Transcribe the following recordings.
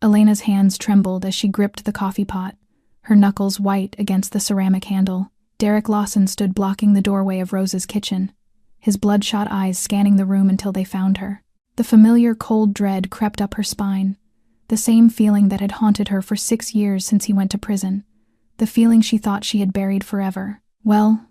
Elena's hands trembled as she gripped the coffee pot, her knuckles white against the ceramic handle. Derek Lawson stood blocking the doorway of Rosa's kitchen, his bloodshot eyes scanning the room until they found her. The familiar cold dread crept up her spine, the same feeling that had haunted her for 6 years since he went to prison, the feeling she thought she had buried forever. Well,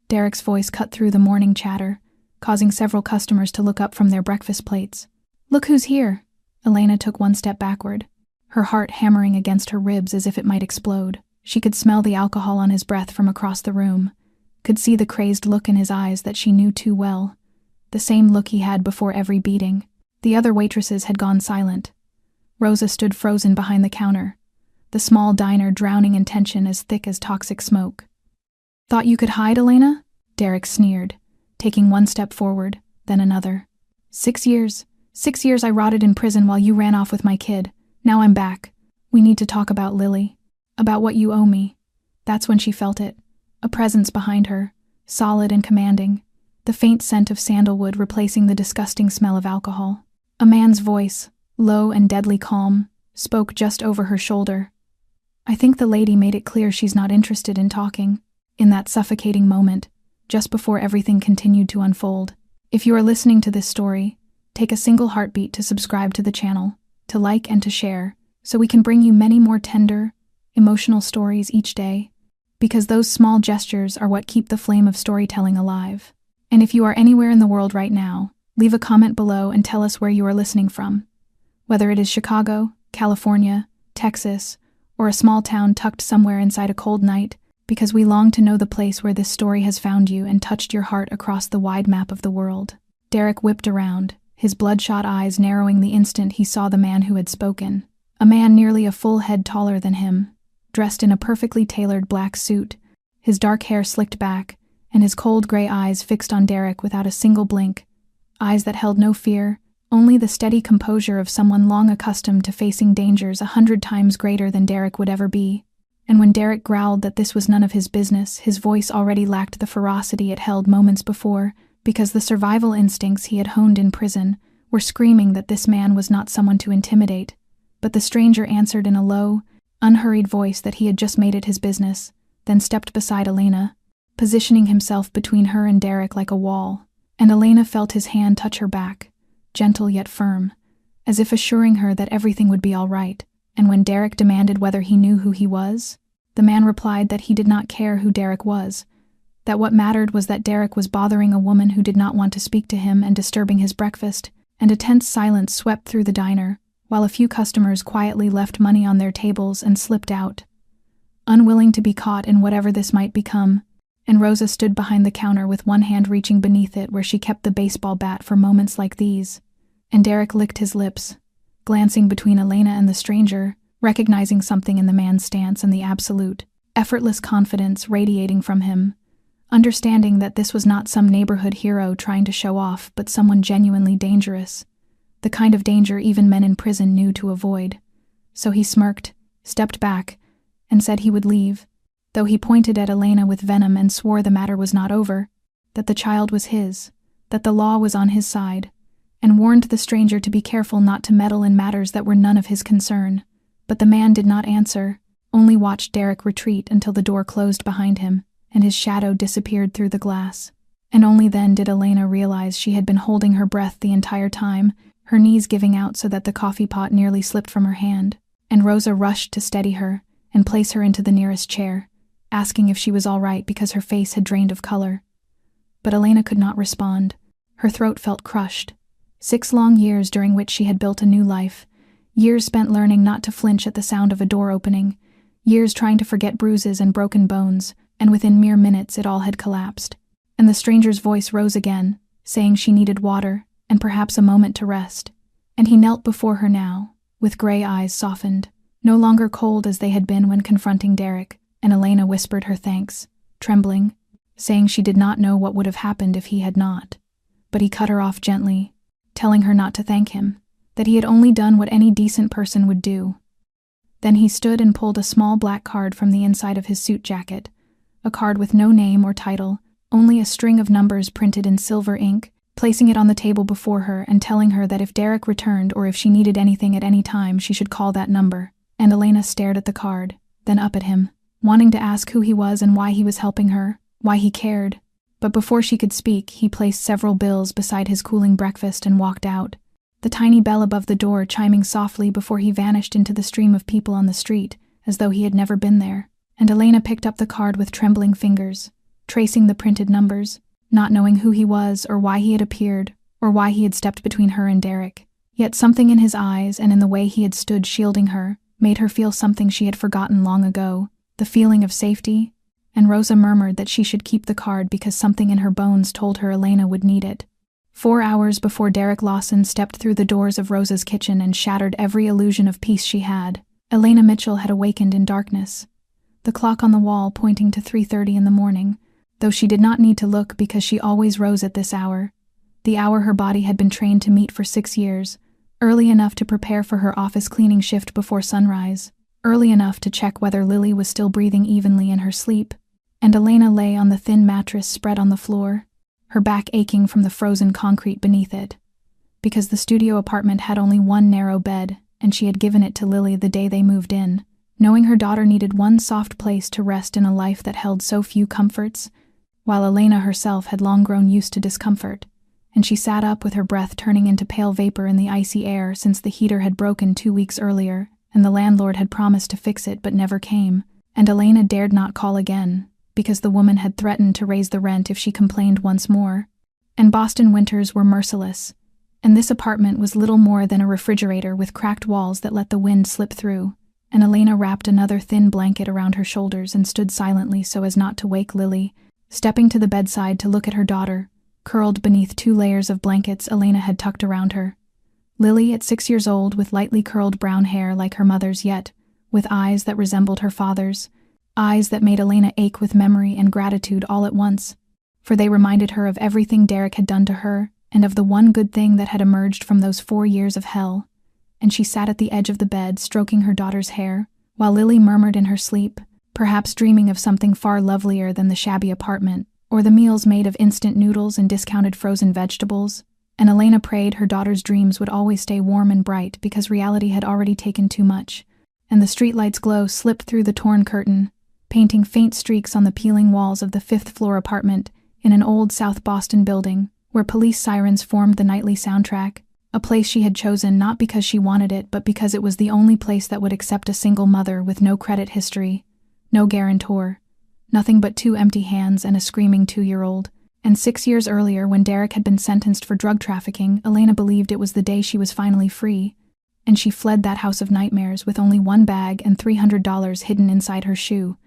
Derek's voice cut through the morning chatter, causing several customers to look up from their breakfast plates. Look who's here! Elena took one step backward, her heart hammering against her ribs as if it might explode. She could smell the alcohol on his breath from across the room, could see the crazed look in his eyes that she knew too well, the same look he had before every beating. The other waitresses had gone silent. Rosa stood frozen behind the counter, the small diner drowning in tension as thick as toxic smoke. Thought you could hide, Elena? Derek sneered, taking one step forward, then another. 6 years. 6 years I rotted in prison while you ran off with my kid. Now I'm back. We need to talk about Lily. About what you owe me. That's when she felt it. A presence behind her, solid and commanding, the faint scent of sandalwood replacing the disgusting smell of alcohol. A man's voice, low and deadly calm, spoke just over her shoulder. I think the lady made it clear she's not interested in talking. In that suffocating moment, just before everything continued to unfold. If you are listening to this story, take a single heartbeat to subscribe to the channel, to like and to share, so we can bring you many more tender, emotional stories each day, because those small gestures are what keep the flame of storytelling alive. And if you are anywhere in the world right now, leave a comment below and tell us where you are listening from. Whether it is Chicago, California, Texas, or a small town tucked somewhere inside a cold night, because we long to know the place where this story has found you and touched your heart across the wide map of the world. Derek whipped around, his bloodshot eyes narrowing the instant he saw the man who had spoken. A man nearly a full head taller than him, dressed in a perfectly tailored black suit, his dark hair slicked back, and his cold gray eyes fixed on Derek without a single blink. Eyes that held no fear, only the steady composure of someone long accustomed to facing dangers 100 times greater than Derek would ever be. And when Derek growled that this was none of his business, his voice already lacked the ferocity it held moments before, because the survival instincts he had honed in prison were screaming that this man was not someone to intimidate. But the stranger answered in a low, unhurried voice that he had just made it his business, then stepped beside Elena, positioning himself between her and Derek like a wall. And Elena felt his hand touch her back, gentle yet firm, as if assuring her that everything would be all right. And when Derek demanded whether he knew who he was, the man replied that he did not care who Derek was, that what mattered was that Derek was bothering a woman who did not want to speak to him and disturbing his breakfast, and a tense silence swept through the diner, while a few customers quietly left money on their tables and slipped out, unwilling to be caught in whatever this might become. And Rosa stood behind the counter with one hand reaching beneath it where she kept the baseball bat for moments like these. And Derek licked his lips, glancing between Elena and the stranger, recognizing something in the man's stance and the absolute, effortless confidence radiating from him, understanding that this was not some neighborhood hero trying to show off, but someone genuinely dangerous, the kind of danger even men in prison knew to avoid. So he smirked, stepped back, and said he would leave, though he pointed at Elena with venom and swore the matter was not over, that the child was his, that the law was on his side, and warned the stranger to be careful not to meddle in matters that were none of his concern. But the man did not answer, only watched Derek retreat until the door closed behind him, and his shadow disappeared through the glass. And only then did Elena realize she had been holding her breath the entire time, her knees giving out so that the coffee pot nearly slipped from her hand. And Rosa rushed to steady her and place her into the nearest chair, asking if she was all right because her face had drained of color. But Elena could not respond. Her throat felt crushed. 6 long years during which she had built a new life, years spent learning not to flinch at the sound of a door opening, years trying to forget bruises and broken bones, and within mere minutes it all had collapsed. And the stranger's voice rose again, saying she needed water, and perhaps a moment to rest. And he knelt before her now, with gray eyes softened, no longer cold as they had been when confronting Derek, and Elena whispered her thanks, trembling, saying she did not know what would have happened if he had not. But he cut her off gently, telling her not to thank him, that he had only done what any decent person would do. Then he stood and pulled a small black card from the inside of his suit jacket, a card with no name or title, only a string of numbers printed in silver ink, placing it on the table before her and telling her that if Derek returned or if she needed anything at any time, she should call that number. And Elena stared at the card, then up at him, wanting to ask who he was and why he was helping her, why he cared. But before she could speak, he placed several bills beside his cooling breakfast and walked out, the tiny bell above the door chiming softly before he vanished into the stream of people on the street, as though he had never been there. And Elena picked up the card with trembling fingers, tracing the printed numbers, not knowing who he was or why he had appeared or why he had stepped between her and Derek. Yet something in his eyes and in the way he had stood shielding her made her feel something she had forgotten long ago, the feeling of safety, and Rosa murmured that she should keep the card because something in her bones told her Elena would need it. 4 hours before Derek Lawson stepped through the doors of Rosa's kitchen and shattered every illusion of peace she had, Elena Mitchell had awakened in darkness, the clock on the wall pointing to 3:30 in the morning, though she did not need to look because she always rose at this hour, the hour her body had been trained to meet for 6 years, early enough to prepare for her office cleaning shift before sunrise, early enough to check whether Lily was still breathing evenly in her sleep, and Elena lay on the thin mattress spread on the floor, her back aching from the frozen concrete beneath it, because the studio apartment had only one narrow bed, and she had given it to Lily the day they moved in, knowing her daughter needed one soft place to rest in a life that held so few comforts, while Elena herself had long grown used to discomfort, and she sat up with her breath turning into pale vapor in the icy air since the heater had broken 2 weeks earlier, and the landlord had promised to fix it but never came, and Elena dared not call again, because the woman had threatened to raise the rent if she complained once more. And Boston winters were merciless, and this apartment was little more than a refrigerator with cracked walls that let the wind slip through, and Elena wrapped another thin blanket around her shoulders and stood silently so as not to wake Lily, stepping to the bedside to look at her daughter, curled beneath 2 layers of blankets Elena had tucked around her. Lily, at 6 years old, with lightly curled brown hair like her mother's, yet with eyes that resembled her father's, eyes that made Elena ache with memory and gratitude all at once, for they reminded her of everything Derek had done to her and of the one good thing that had emerged from those 4 years of hell. And she sat at the edge of the bed stroking her daughter's hair, while Lily murmured in her sleep, perhaps dreaming of something far lovelier than the shabby apartment, or the meals made of instant noodles and discounted frozen vegetables, and Elena prayed her daughter's dreams would always stay warm and bright because reality had already taken too much, and the streetlight's glow slipped through the torn curtain, painting faint streaks on the peeling walls of the 5th-floor apartment in an old South Boston building where police sirens formed the nightly soundtrack, a place she had chosen not because she wanted it but because it was the only place that would accept a single mother with no credit history, no guarantor, nothing but 2 empty hands and a screaming 2-year-old. And 6 years earlier, when Derek had been sentenced for drug trafficking, Elena believed it was the day she was finally free, and she fled that house of nightmares with only 1 bag and $300 hidden inside her shoe,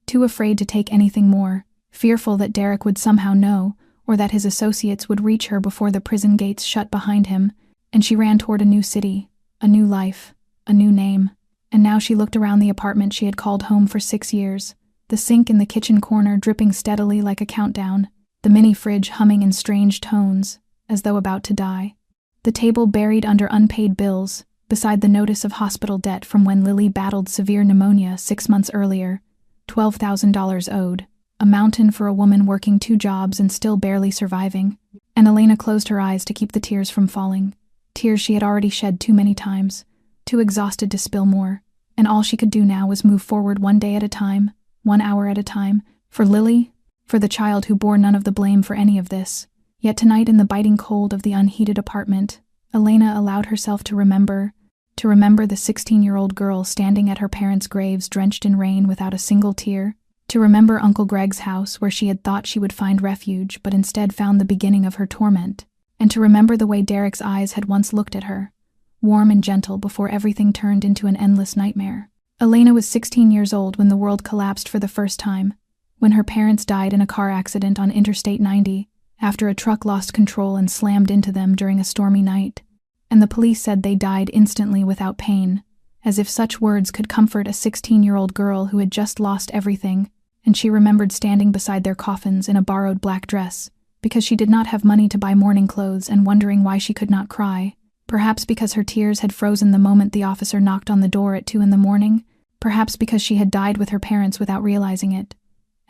too afraid to take anything more, fearful that Derek would somehow know, or that his associates would reach her before the prison gates shut behind him, and she ran toward a new city, a new life, a new name. And now she looked around the apartment she had called home for 6 years, the sink in the kitchen corner dripping steadily like a countdown, the mini fridge humming in strange tones, as though about to die, the table buried under unpaid bills, beside the notice of hospital debt from when Lily battled severe pneumonia 6 months earlier, $12,000 owed, a mountain for a woman working 2 jobs and still barely surviving, and Elena closed her eyes to keep the tears from falling, tears she had already shed too many times, too exhausted to spill more, and all she could do now was move forward 1 day at a time, 1 hour at a time, for Lily, for the child who bore none of the blame for any of this. Yet tonight, in the biting cold of the unheated apartment, Elena allowed herself to remember the 16-year-old girl standing at her parents' graves drenched in rain without a single tear, to remember Uncle Greg's house where she had thought she would find refuge but instead found the beginning of her torment, and to remember the way Derek's eyes had once looked at her, warm and gentle before everything turned into an endless nightmare. Elena was 16 years old when the world collapsed for the first time, when her parents died in a car accident on Interstate 90 after a truck lost control and slammed into them during a stormy night, and the police said they died instantly without pain, as if such words could comfort a 16-year-old girl who had just lost everything, and she remembered standing beside their coffins in a borrowed black dress, because she did not have money to buy mourning clothes and wondering why she could not cry, perhaps because her tears had frozen the moment the officer knocked on the door at 2 a.m, perhaps because she had died with her parents without realizing it,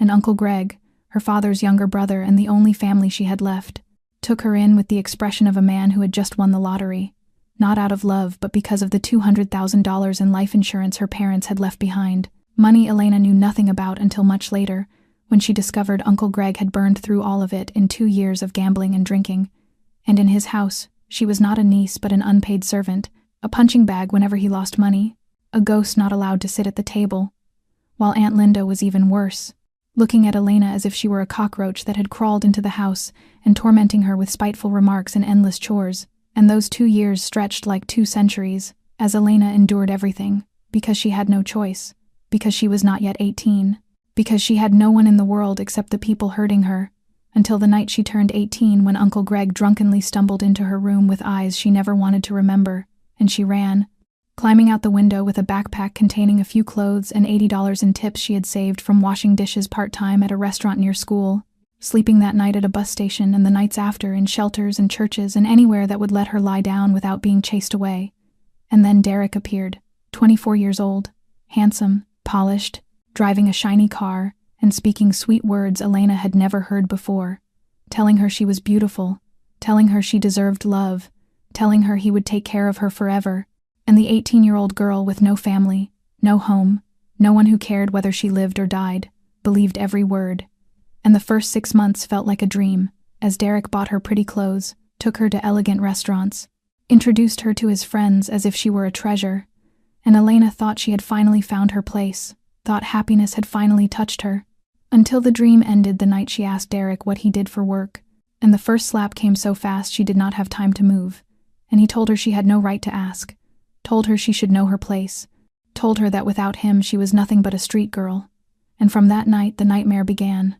and Uncle Greg, her father's younger brother and the only family she had left, took her in with the expression of a man who had just won the lottery, not out of love but because of the $200,000 in life insurance her parents had left behind, money Elena knew nothing about until much later, when she discovered Uncle Greg had burned through all of it in 2 years of gambling and drinking. And in his house, she was not a niece but an unpaid servant, a punching bag whenever he lost money, a ghost not allowed to sit at the table, while Aunt Linda was even worse, looking at Elena as if she were a cockroach that had crawled into the house and tormenting her with spiteful remarks and endless chores. And those 2 years stretched like 2 centuries, as Elena endured everything, because she had no choice, because she was not yet 18, because she had no one in the world except the people hurting her, until the night she turned 18 when Uncle Greg drunkenly stumbled into her room with eyes she never wanted to remember, and she ran, climbing out the window with a backpack containing a few clothes and $80 in tips she had saved from washing dishes part-time at a restaurant near school, sleeping that night at a bus station and the nights after in shelters and churches and anywhere that would let her lie down without being chased away. And then Derek appeared, 24 years old, handsome, polished, driving a shiny car, and speaking sweet words Elena had never heard before, telling her she was beautiful, telling her she deserved love, telling her he would take care of her forever. And the 18-year-old girl with no family, no home, no one who cared whether she lived or died, believed every word. And the first 6 months felt like a dream, as Derek bought her pretty clothes, took her to elegant restaurants, introduced her to his friends as if she were a treasure, and Elena thought she had finally found her place, thought happiness had finally touched her, until the dream ended the night she asked Derek what he did for work, and the first slap came so fast she did not have time to move, and he told her she had no right to ask, told her she should know her place, told her that without him she was nothing but a street girl. And from that night the nightmare began.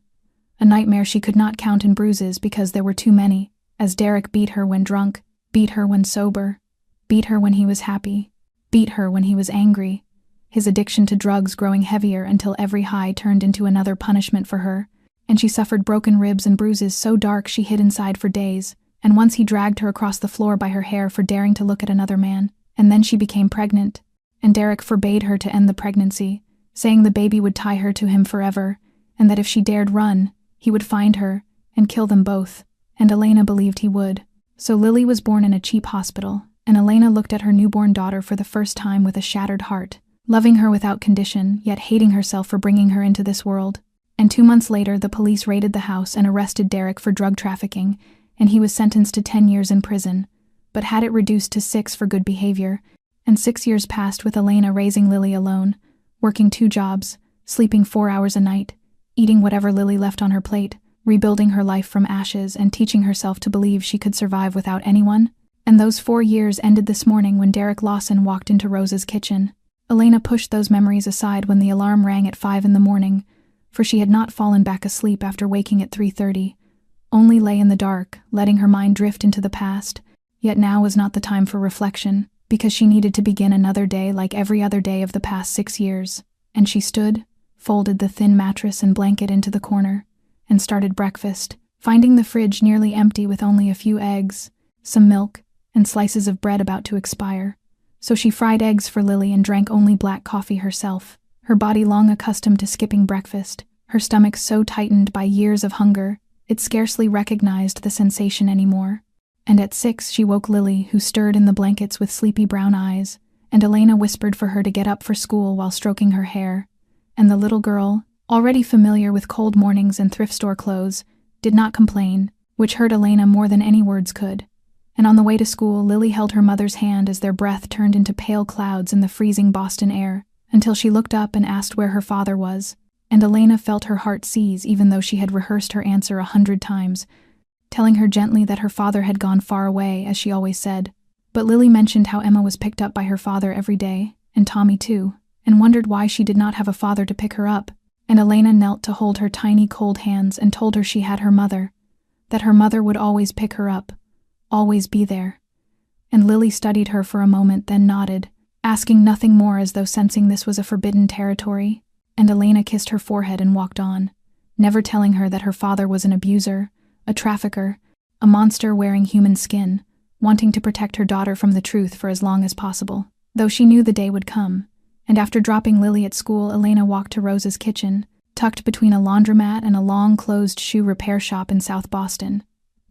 A nightmare she could not count in bruises because there were too many, as Derek beat her when drunk, beat her when sober, beat her when he was happy, beat her when he was angry, his addiction to drugs growing heavier until every high turned into another punishment for her, and she suffered broken ribs and bruises so dark she hid inside for days, and once he dragged her across the floor by her hair for daring to look at another man. And then she became pregnant, and Derek forbade her to end the pregnancy, saying the baby would tie her to him forever, and that if she dared run, he would find her and kill them both, and Elena believed he would. So Lily was born in a cheap hospital, and Elena looked at her newborn daughter for the first time with a shattered heart, loving her without condition, yet hating herself for bringing her into this world. And 2 months later, the police raided the house and arrested Derek for drug trafficking, and he was sentenced to 10 years in prison, but had it reduced to 6 for good behavior, and 6 years passed with Elena raising Lily alone, working 2 jobs, sleeping 4 hours a night, eating whatever Lily left on her plate, rebuilding her life from ashes and teaching herself to believe she could survive without anyone. And those 4 years ended this morning when Derek Lawson walked into Rose's kitchen. Elena pushed those memories aside when the alarm rang at 5 in the morning, for she had not fallen back asleep after waking at 3:30, only lay in the dark, letting her mind drift into the past. Yet now was not the time for reflection, because she needed to begin another day like every other day of the past 6 years, and she stood, folded the thin mattress and blanket into the corner, and started breakfast, finding the fridge nearly empty with only a few eggs, some milk, and slices of bread about to expire. So she fried eggs for Lily and drank only black coffee herself, her body long accustomed to skipping breakfast, her stomach so tightened by years of hunger, it scarcely recognized the sensation anymore. And at 6 she woke Lily, who stirred in the blankets with sleepy brown eyes, and Elena whispered for her to get up for school while stroking her hair, and the little girl, already familiar with cold mornings and thrift store clothes, did not complain, which hurt Elena more than any words could. And on the way to school, Lily held her mother's hand as their breath turned into pale clouds in the freezing Boston air, until she looked up and asked where her father was, and Elena felt her heart seize even though she had rehearsed her answer 100 times, telling her gently that her father had gone far away, as she always said. But Lily mentioned how Emma was picked up by her father every day, and Tommy too, and wondered why she did not have a father to pick her up, and Elena knelt to hold her tiny cold hands and told her she had her mother, that her mother would always pick her up, always be there. And Lily studied her for a moment, then nodded, asking nothing more as though sensing this was a forbidden territory, and Elena kissed her forehead and walked on, never telling her that her father was an abuser, a trafficker, a monster wearing human skin, wanting to protect her daughter from the truth for as long as possible, though she knew the day would come. And after dropping Lily at school, Elena walked to Rose's kitchen, tucked between a laundromat and a long-closed shoe repair shop in South Boston.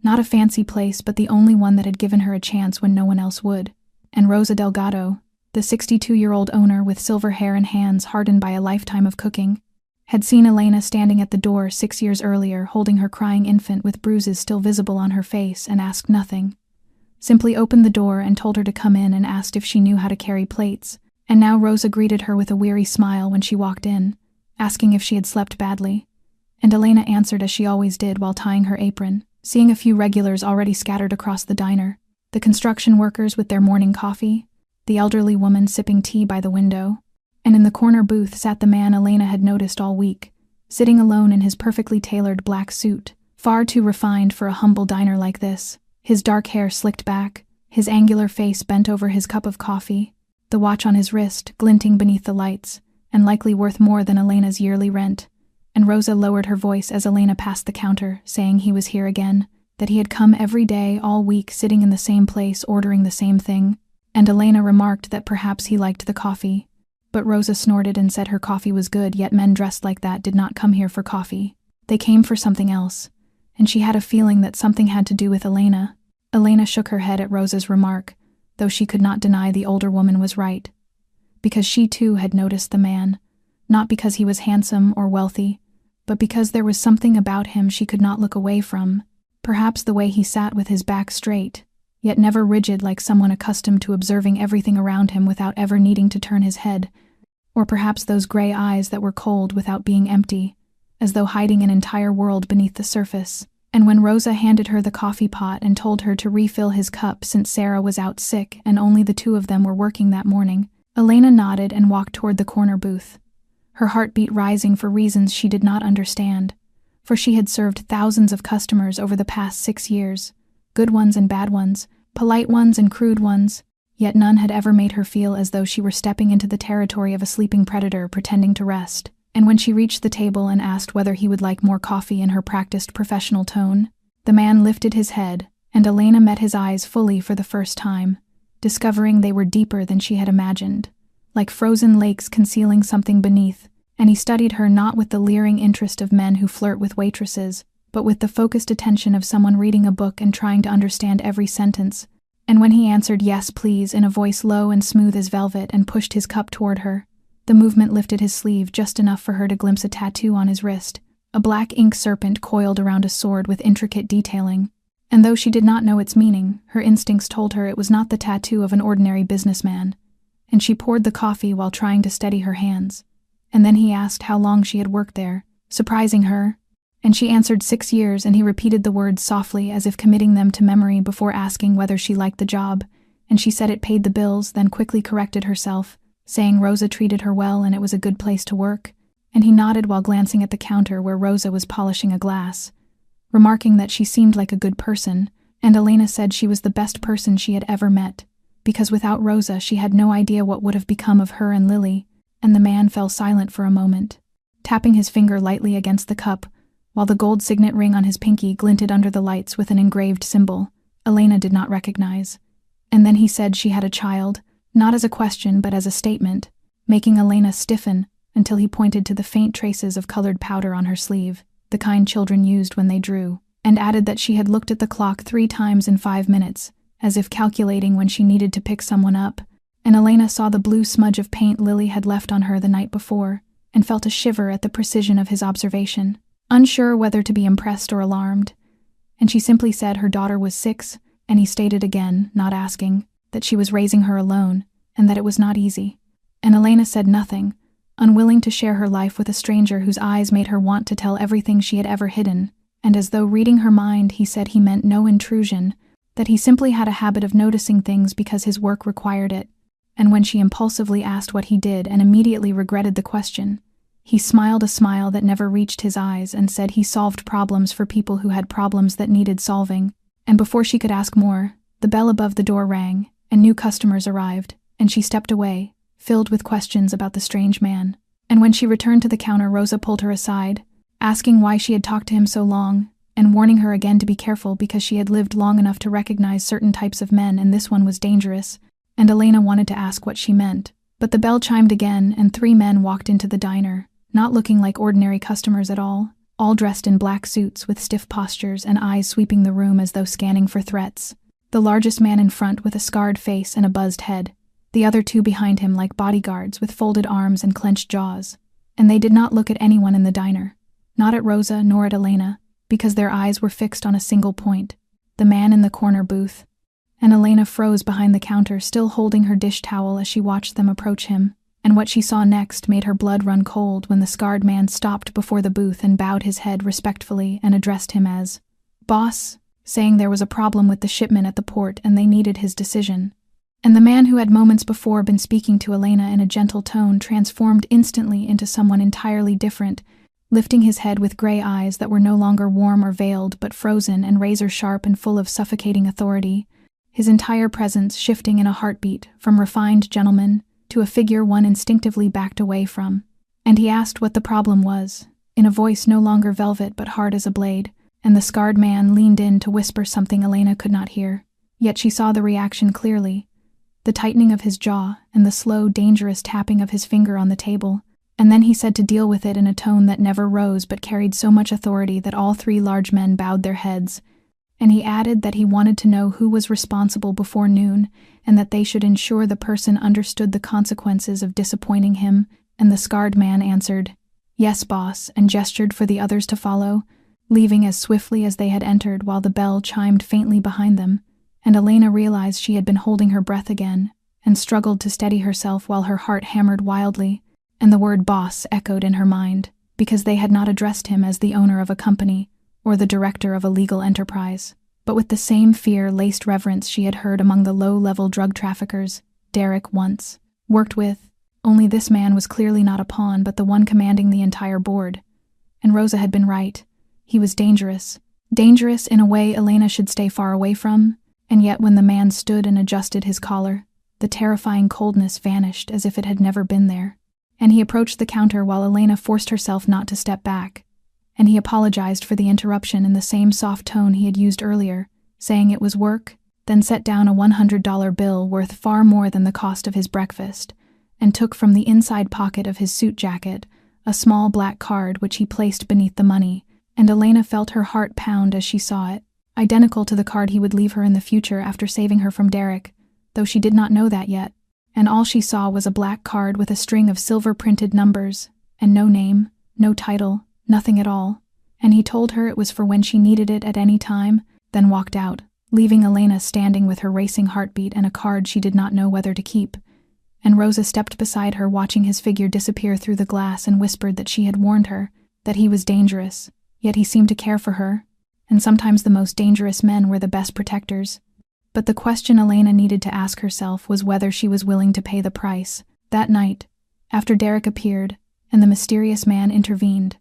Not a fancy place, but the only one that had given her a chance when no one else would. And Rosa Delgado, the 62-year-old owner with silver hair and hands hardened by a lifetime of cooking, had seen Elena standing at the door 6 years earlier holding her crying infant with bruises still visible on her face and asked nothing. Simply opened the door and told her to come in and asked if she knew how to carry plates, and now Rosa greeted her with a weary smile when she walked in, asking if she had slept badly. And Elena answered as she always did while tying her apron, seeing a few regulars already scattered across the diner, the construction workers with their morning coffee, the elderly woman sipping tea by the window, and in the corner booth sat the man Elena had noticed all week, sitting alone in his perfectly tailored black suit, far too refined for a humble diner like this, his dark hair slicked back, his angular face bent over his cup of coffee, the watch on his wrist glinting beneath the lights, and likely worth more than Elena's yearly rent. And Rosa lowered her voice as Elena passed the counter, saying he was here again, that he had come every day all week sitting in the same place ordering the same thing, and Elena remarked that perhaps he liked the coffee. But Rosa snorted and said her coffee was good, yet men dressed like that did not come here for coffee. They came for something else, and she had a feeling that something had to do with Elena. Elena shook her head at Rosa's remark, though she could not deny the older woman was right. Because she too had noticed the man, not because he was handsome or wealthy, but because there was something about him she could not look away from. Perhaps the way he sat with his back straight, yet never rigid like someone accustomed to observing everything around him without ever needing to turn his head, or perhaps those gray eyes that were cold without being empty, as though hiding an entire world beneath the surface. And when Rosa handed her the coffee pot and told her to refill his cup since Sarah was out sick and only the two of them were working that morning, Elena nodded and walked toward the corner booth, her heartbeat rising for reasons she did not understand, for she had served thousands of customers over the past 6 years, good ones and bad ones, polite ones and crude ones, yet none had ever made her feel as though she were stepping into the territory of a sleeping predator pretending to rest. And when she reached the table and asked whether he would like more coffee in her practiced professional tone, the man lifted his head, and Elena met his eyes fully for the first time, discovering they were deeper than she had imagined, like frozen lakes concealing something beneath, and he studied her not with the leering interest of men who flirt with waitresses, but with the focused attention of someone reading a book and trying to understand every sentence. And when he answered "yes, please" in a voice low and smooth as velvet and pushed his cup toward her, the movement lifted his sleeve just enough for her to glimpse a tattoo on his wrist, a black ink serpent coiled around a sword with intricate detailing. And though she did not know its meaning, her instincts told her it was not the tattoo of an ordinary businessman, and she poured the coffee while trying to steady her hands. And then he asked how long she had worked there, surprising her, and she answered 6 years, and he repeated the words softly as if committing them to memory before asking whether she liked the job, and she said it paid the bills, then quickly corrected herself, saying Rosa treated her well and it was a good place to work, and he nodded while glancing at the counter where Rosa was polishing a glass, remarking that she seemed like a good person, and Elena said she was the best person she had ever met, because without Rosa she had no idea what would have become of her and Lily, and the man fell silent for a moment, tapping his finger lightly against the cup, while the gold signet ring on his pinky glinted under the lights with an engraved symbol Elena did not recognize. And then he said she had a child, not as a question but as a statement, making Elena stiffen until he pointed to the faint traces of colored powder on her sleeve, the kind children used when they drew, and added that she had looked at the clock 3 times in 5 minutes, as if calculating when she needed to pick someone up, and Elena saw the blue smudge of paint Lily had left on her the night before, and felt a shiver at the precision of his observation, unsure whether to be impressed or alarmed. And she simply said her daughter was 6, and he stated again, not asking, that she was raising her alone, and that it was not easy. And Elena said nothing, unwilling to share her life with a stranger whose eyes made her want to tell everything she had ever hidden, and as though reading her mind he said he meant no intrusion, that he simply had a habit of noticing things because his work required it, and when she impulsively asked what he did and immediately regretted the question, he smiled a smile that never reached his eyes and said he solved problems for people who had problems that needed solving. And before she could ask more, the bell above the door rang, and new customers arrived, and she stepped away, filled with questions about the strange man. And when she returned to the counter, Rosa pulled her aside, asking why she had talked to him so long, and warning her again to be careful because she had lived long enough to recognize certain types of men and this one was dangerous, and Elena wanted to ask what she meant. But the bell chimed again, and 3 men walked into the diner, not looking like ordinary customers at all, all dressed in black suits with stiff postures and eyes sweeping the room as though scanning for threats. The largest man in front with a scarred face and a buzzed head, the other two behind him like bodyguards with folded arms and clenched jaws. And they did not look at anyone in the diner, not at Rosa nor at Elena, because their eyes were fixed on a single point, the man in the corner booth. And Elena froze behind the counter, still holding her dish towel as she watched them approach him, and what she saw next made her blood run cold when the scarred man stopped before the booth and bowed his head respectfully and addressed him as "Boss," saying there was a problem with the shipment at the port and they needed his decision. And the man who had moments before been speaking to Elena in a gentle tone transformed instantly into someone entirely different, lifting his head with gray eyes that were no longer warm or veiled but frozen and razor-sharp and full of suffocating authority, his entire presence shifting in a heartbeat from refined gentleman to a figure one instinctively backed away from. And he asked what the problem was, in a voice no longer velvet but hard as a blade, and the scarred man leaned in to whisper something Elena could not hear. Yet she saw the reaction clearly, the tightening of his jaw and the slow, dangerous tapping of his finger on the table. And then he said to deal with it in a tone that never rose but carried so much authority that all three large men bowed their heads. And he added that he wanted to know who was responsible before noon, and that they should ensure the person understood the consequences of disappointing him, and the scarred man answered, "Yes, boss," and gestured for the others to follow, leaving as swiftly as they had entered while the bell chimed faintly behind them, and Elena realized she had been holding her breath again, and struggled to steady herself while her heart hammered wildly, and the word boss echoed in her mind, because they had not addressed him as the owner of a company, or the director of a legal enterprise, but with the same fear-laced reverence she had heard among the low-level drug traffickers Derek once worked with, only this man was clearly not a pawn but the one commanding the entire board. And Rosa had been right. He was dangerous. Dangerous in a way Elena should stay far away from, and yet when the man stood and adjusted his collar, the terrifying coldness vanished as if it had never been there. And he approached the counter while Elena forced herself not to step back. And he apologized for the interruption in the same soft tone he had used earlier, saying it was work, then set down a $100 bill worth far more than the cost of his breakfast, and took from the inside pocket of his suit jacket a small black card which he placed beneath the money, and Elena felt her heart pound as she saw it, identical to the card he would leave her in the future after saving her from Derek, though she did not know that yet, and all she saw was a black card with a string of silver-printed numbers, and no name, no title, nothing at all, and he told her it was for when she needed it at any time, then walked out, leaving Elena standing with her racing heartbeat and a card she did not know whether to keep. And Rosa stepped beside her, watching his figure disappear through the glass, and whispered that she had warned her, that he was dangerous, yet he seemed to care for her, and sometimes the most dangerous men were the best protectors. But the question Elena needed to ask herself was whether she was willing to pay the price. That night, after Derek appeared, and the mysterious man intervened,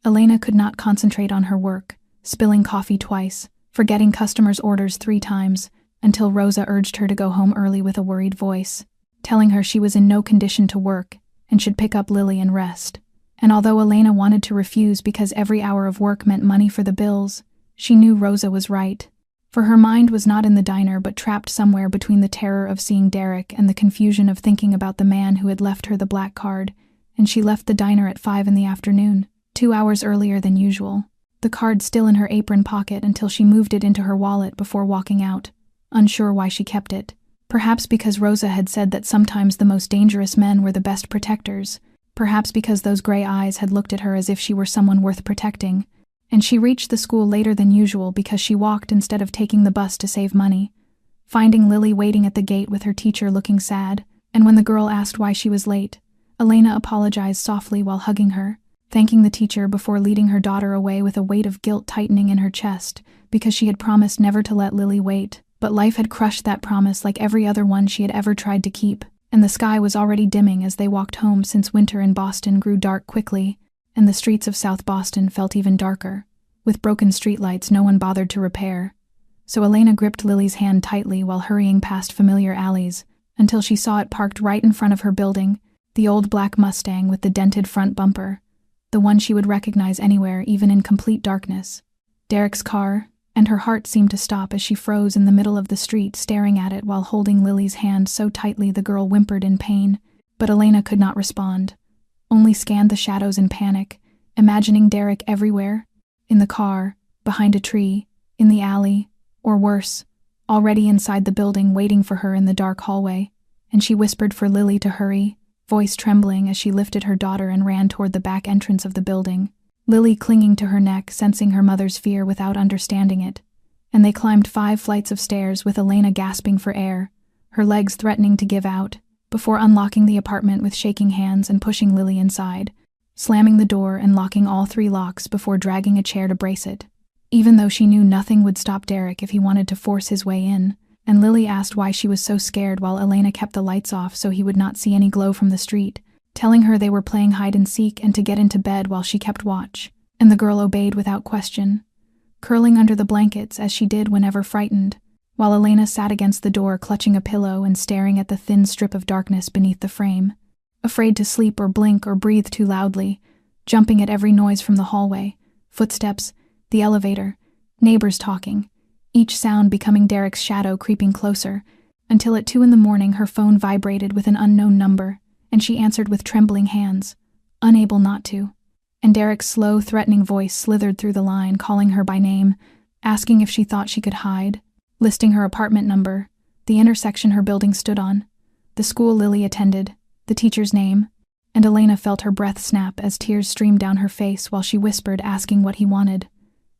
Elena could not concentrate on her work, spilling coffee twice, forgetting customers' orders 3 times, until Rosa urged her to go home early with a worried voice, telling her she was in no condition to work and should pick up Lily and rest. And although Elena wanted to refuse because every hour of work meant money for the bills, she knew Rosa was right, for her mind was not in the diner but trapped somewhere between the terror of seeing Derek and the confusion of thinking about the man who had left her the black card, and she left the diner at 5 in the afternoon, 2 hours earlier than usual, the card still in her apron pocket until she moved it into her wallet before walking out, unsure why she kept it. Perhaps because Rosa had said that sometimes the most dangerous men were the best protectors, perhaps because those gray eyes had looked at her as if she were someone worth protecting, and she reached the school later than usual because she walked instead of taking the bus to save money, finding Lily waiting at the gate with her teacher looking sad, and when the girl asked why she was late, Elena apologized softly while hugging her, thanking the teacher before leading her daughter away with a weight of guilt tightening in her chest because she had promised never to let Lily wait, but life had crushed that promise like every other one she had ever tried to keep, and the sky was already dimming as they walked home since winter in Boston grew dark quickly, and the streets of South Boston felt even darker, with broken streetlights no one bothered to repair. So Elena gripped Lily's hand tightly while hurrying past familiar alleys until she saw it parked right in front of her building, the old black Mustang with the dented front bumper, the one she would recognize anywhere, even in complete darkness. Derek's car, and her heart seemed to stop as she froze in the middle of the street staring at it while holding Lily's hand so tightly the girl whimpered in pain, but Elena could not respond, only scanned the shadows in panic, imagining Derek everywhere, in the car, behind a tree, in the alley, or worse, already inside the building waiting for her in the dark hallway, and she whispered for Lily to hurry, voice trembling as she lifted her daughter and ran toward the back entrance of the building, Lily clinging to her neck, sensing her mother's fear without understanding it. And they climbed 5 flights of stairs with Elena gasping for air, her legs threatening to give out, before unlocking the apartment with shaking hands and pushing Lily inside, slamming the door and locking all 3 locks before dragging a chair to brace it. Even though she knew nothing would stop Derek if he wanted to force his way in, and Lily asked why she was so scared while Elena kept the lights off so he would not see any glow from the street, telling her they were playing hide and seek and to get into bed while she kept watch, and the girl obeyed without question, curling under the blankets as she did whenever frightened, while Elena sat against the door clutching a pillow and staring at the thin strip of darkness beneath the frame, afraid to sleep or blink or breathe too loudly, jumping at every noise from the hallway, footsteps, the elevator, neighbors talking, each sound becoming Derek's shadow creeping closer, until at 2 a.m. her phone vibrated with an unknown number, and she answered with trembling hands, unable not to. And Derek's slow, threatening voice slithered through the line, calling her by name, asking if she thought she could hide, listing her apartment number, the intersection her building stood on, the school Lily attended, the teacher's name, and Elena felt her breath snap as tears streamed down her face while she whispered, asking what he wanted.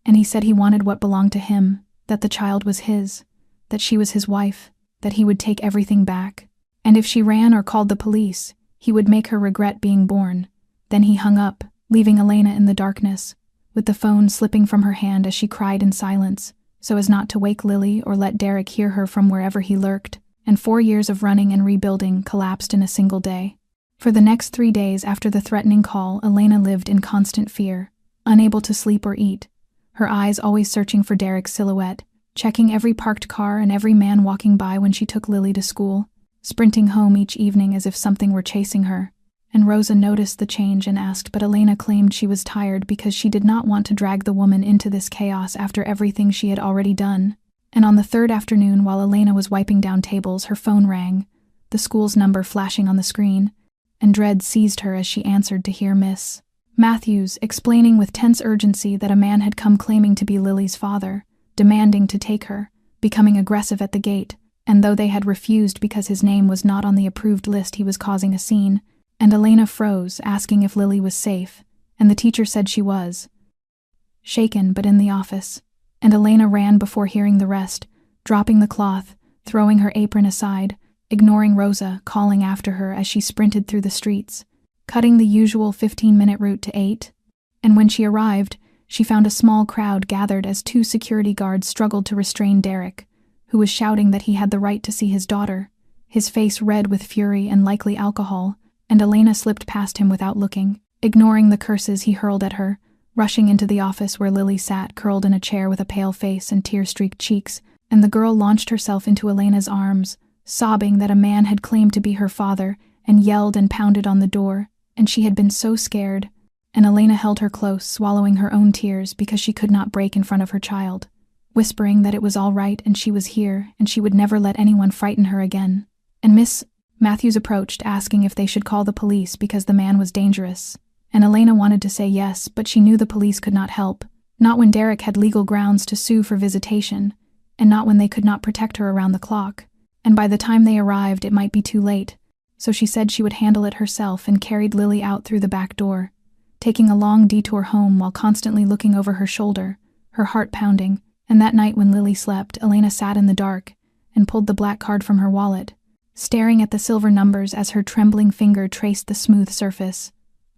And he said he wanted what belonged to him, that the child was his, that she was his wife, that he would take everything back, and if she ran or called the police, he would make her regret being born. Then he hung up, leaving Elena in the darkness, with the phone slipping from her hand as she cried in silence, so as not to wake Lily or let Derek hear her from wherever he lurked, and 4 years of running and rebuilding collapsed in a single day. For the next 3 days after the threatening call, Elena lived in constant fear, unable to sleep or eat, her eyes always searching for Derek's silhouette, checking every parked car and every man walking by when she took Lily to school, sprinting home each evening as if something were chasing her. And Rosa noticed the change and asked, but Elena claimed she was tired because she did not want to drag the woman into this chaos after everything she had already done. And on the 3rd afternoon, while Elena was wiping down tables, her phone rang, the school's number flashing on the screen, and dread seized her as she answered to hear Miss Matthews explaining with tense urgency that a man had come claiming to be Lily's father, demanding to take her, becoming aggressive at the gate, and though they had refused because his name was not on the approved list, he was causing a scene, and Elena froze, asking if Lily was safe, and the teacher said she was. Shaken, but in the office, and Elena ran before hearing the rest, dropping the cloth, throwing her apron aside, ignoring Rosa, calling after her as she sprinted through the streets, cutting the usual 15-minute route to 8, and when she arrived, she found a small crowd gathered as 2 security guards struggled to restrain Derek, who was shouting that he had the right to see his daughter, his face red with fury and likely alcohol, and Elena slipped past him without looking, ignoring the curses he hurled at her, rushing into the office where Lily sat curled in a chair with a pale face and tear-streaked cheeks, and the girl launched herself into Elena's arms, sobbing that a man had claimed to be her father, and yelled and pounded on the door, and she had been so scared, and Elena held her close, swallowing her own tears because she could not break in front of her child, whispering that it was all right and she was here and she would never let anyone frighten her again. And Miss Matthews approached, asking if they should call the police because the man was dangerous, and Elena wanted to say yes, but she knew the police could not help, not when Derek had legal grounds to sue for visitation, and not when they could not protect her around the clock, and by the time they arrived it might be too late. So she said she would handle it herself and carried Lily out through the back door, taking a long detour home while constantly looking over her shoulder, her heart pounding, and that night when Lily slept, Elena sat in the dark and pulled the black card from her wallet, staring at the silver numbers as her trembling finger traced the smooth surface,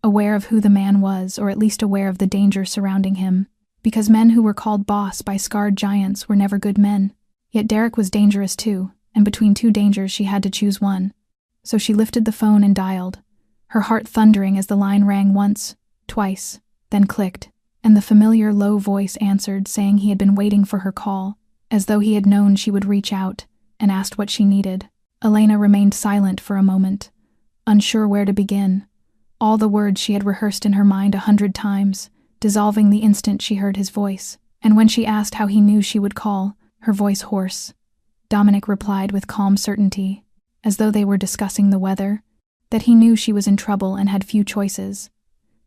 aware of who the man was, or at least aware of the danger surrounding him, because men who were called boss by scarred giants were never good men. Yet Derek was dangerous too, and between 2 dangers she had to choose one. So she lifted the phone and dialed, her heart thundering as the line rang once, twice, then clicked, and the familiar low voice answered, saying he had been waiting for her call, as though he had known she would reach out, and asked what she needed. Elena remained silent for a moment, unsure where to begin, all the words she had rehearsed in her mind 100 times, dissolving the instant she heard his voice, and when she asked how he knew she would call, her voice hoarse, Dominic replied with calm certainty, as though they were discussing the weather, that he knew she was in trouble and had few choices,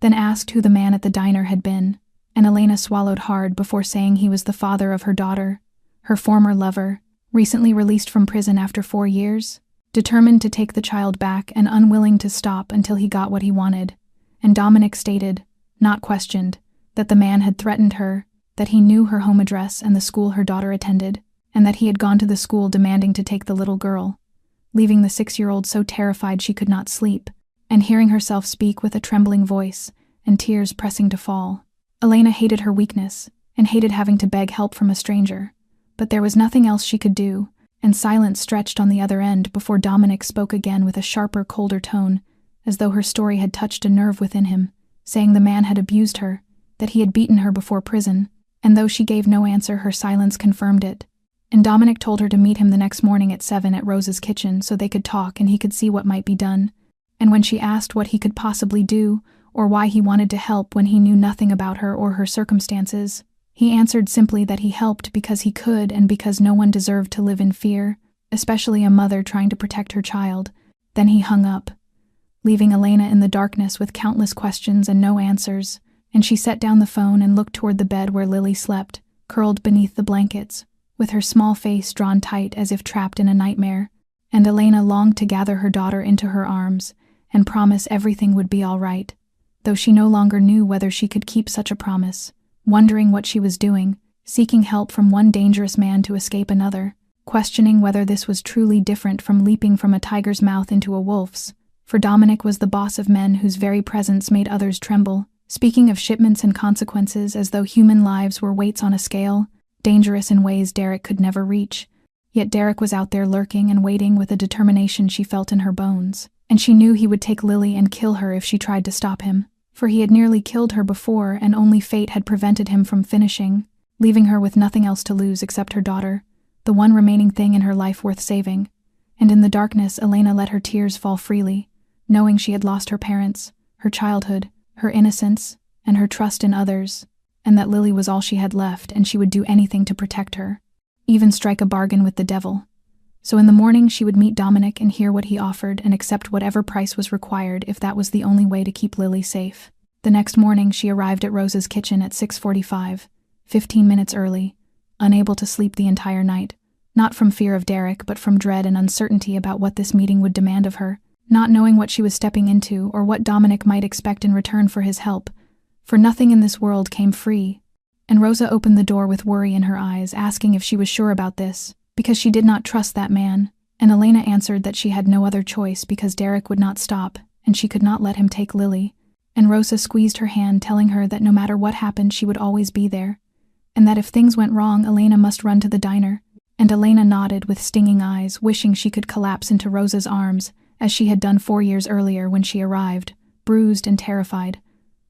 then asked who the man at the diner had been, and Elena swallowed hard before saying he was the father of her daughter, her former lover, recently released from prison after 4 years, determined to take the child back and unwilling to stop until he got what he wanted. And Dominic stated, not questioned, that the man had threatened her, that he knew her home address and the school her daughter attended, and that he had gone to the school demanding to take the little girl, leaving the 6-year-old so terrified she could not sleep, and hearing herself speak with a trembling voice and tears pressing to fall. Elena hated her weakness and hated having to beg help from a stranger, but there was nothing else she could do, and silence stretched on the other end before Dominic spoke again with a sharper, colder tone, as though her story had touched a nerve within him, saying the man had abused her, that he had beaten her before prison, and though she gave no answer, her silence confirmed it. And Dominic told her to meet him the next morning at 7 at Rose's kitchen so they could talk and he could see what might be done. And when she asked what he could possibly do, or why he wanted to help when he knew nothing about her or her circumstances, he answered simply that he helped because he could and because no one deserved to live in fear, especially a mother trying to protect her child. Then he hung up, leaving Elena in the darkness with countless questions and no answers, and she set down the phone and looked toward the bed where Lily slept, curled beneath the blankets, with her small face drawn tight as if trapped in a nightmare. And Elena longed to gather her daughter into her arms and promise everything would be all right, though she no longer knew whether she could keep such a promise, wondering what she was doing, seeking help from one dangerous man to escape another, questioning whether this was truly different from leaping from a tiger's mouth into a wolf's, for Dominic was the boss of men whose very presence made others tremble, speaking of shipments and consequences as though human lives were weights on a scale, dangerous in ways Derek could never reach. Yet Derek was out there lurking and waiting with a determination she felt in her bones, and she knew he would take Lily and kill her if she tried to stop him, for he had nearly killed her before and only fate had prevented him from finishing, leaving her with nothing else to lose except her daughter, the one remaining thing in her life worth saving. And in the darkness, Elena let her tears fall freely, knowing she had lost her parents, her childhood, her innocence, and her trust in others, and that Lily was all she had left and she would do anything to protect her, even strike a bargain with the devil. So in the morning she would meet Dominic and hear what he offered and accept whatever price was required if that was the only way to keep Lily safe. The next morning she arrived at Rose's kitchen at 6:45, 15 minutes early, unable to sleep the entire night, not from fear of Derek but from dread and uncertainty about what this meeting would demand of her, not knowing what she was stepping into or what Dominic might expect in return for his help, for nothing in this world came free. And Rosa opened the door with worry in her eyes, asking if she was sure about this, because she did not trust that man, and Elena answered that she had no other choice because Derek would not stop, and she could not let him take Lily. And Rosa squeezed her hand, telling her that no matter what happened she would always be there, and that if things went wrong Elena must run to the diner. And Elena nodded with stinging eyes, wishing she could collapse into Rosa's arms, as she had done 4 years earlier when she arrived, bruised and terrified.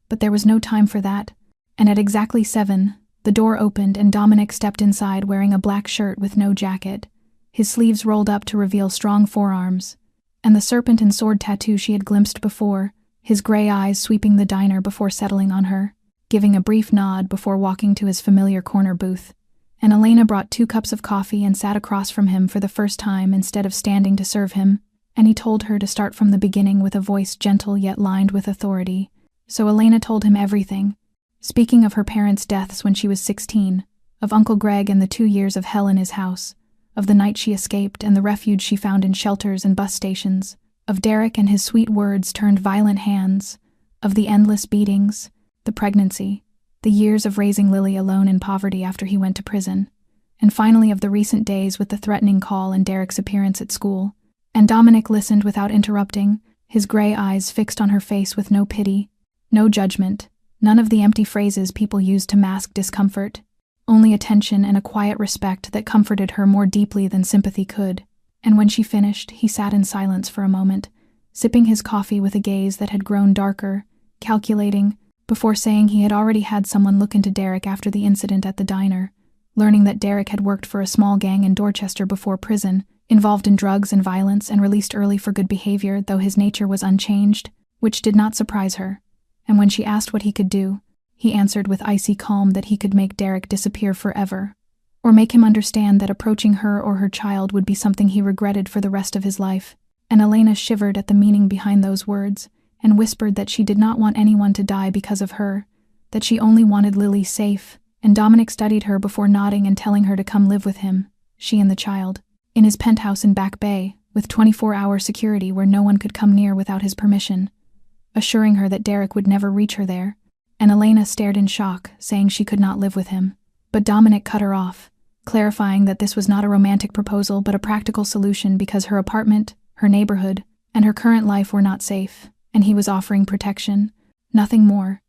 But there was no time for that, and at exactly 7, the door opened and Dominic stepped inside wearing a black shirt with no jacket, his sleeves rolled up to reveal strong forearms, and the serpent and sword tattoo she had glimpsed before, his gray eyes sweeping the diner before settling on her, giving a brief nod before walking to his familiar corner booth. And Elena brought 2 cups of coffee and sat across from him for the first time instead of standing to serve him, and he told her to start from the beginning with a voice gentle yet lined with authority. So Elena told him everything, speaking of her parents' deaths when she was 16, of Uncle Greg and the 2 years of hell in his house, of the night she escaped and the refuge she found in shelters and bus stations, of Derek and his sweet words turned violent hands, of the endless beatings, the pregnancy, the years of raising Lily alone in poverty after he went to prison, and finally of the recent days with the threatening call and Derek's appearance at school. And Dominic listened without interrupting, his gray eyes fixed on her face with no pity, no judgment, none of the empty phrases people use to mask discomfort, only attention and a quiet respect that comforted her more deeply than sympathy could. And when she finished, he sat in silence for a moment, sipping his coffee with a gaze that had grown darker, calculating, before saying he had already had someone look into Derek after the incident at the diner, learning that Derek had worked for a small gang in Dorchester before prison, involved in drugs and violence and released early for good behavior, though his nature was unchanged, which did not surprise her. And when she asked what he could do, he answered with icy calm that he could make Derek disappear forever, or make him understand that approaching her or her child would be something he regretted for the rest of his life. And Elena shivered at the meaning behind those words, and whispered that she did not want anyone to die because of her, that she only wanted Lily safe, and Dominic studied her before nodding and telling her to come live with him, she and the child, in his penthouse in Back Bay, with 24-hour security where no one could come near without his permission, assuring her that Derek would never reach her there, and Elena stared in shock, saying she could not live with him. But Dominic cut her off, clarifying that this was not a romantic proposal but a practical solution because her apartment, her neighborhood, and her current life were not safe, and he was offering protection, nothing more.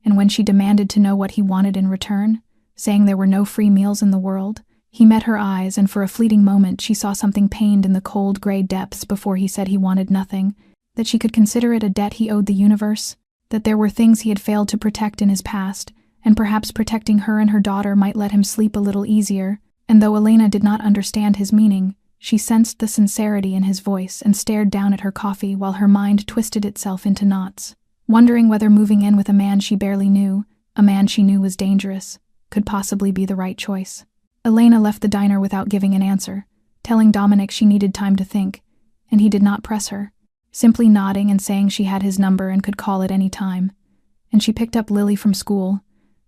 And when she demanded to know what he wanted in return, saying there were no free meals in the world, he met her eyes, and for a fleeting moment she saw something pained in the cold gray depths before he said he wanted nothing, that she could consider it a debt he owed the universe, that there were things he had failed to protect in his past, and perhaps protecting her and her daughter might let him sleep a little easier. And though Elena did not understand his meaning, she sensed the sincerity in his voice and stared down at her coffee while her mind twisted itself into knots, wondering whether moving in with a man she barely knew, a man she knew was dangerous, could possibly be the right choice. Elena left the diner without giving an answer, telling Dominic she needed time to think, and he did not press her, simply nodding and saying she had his number and could call at any time. And she picked up Lily from school,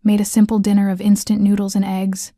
made a simple dinner of instant noodles and eggs,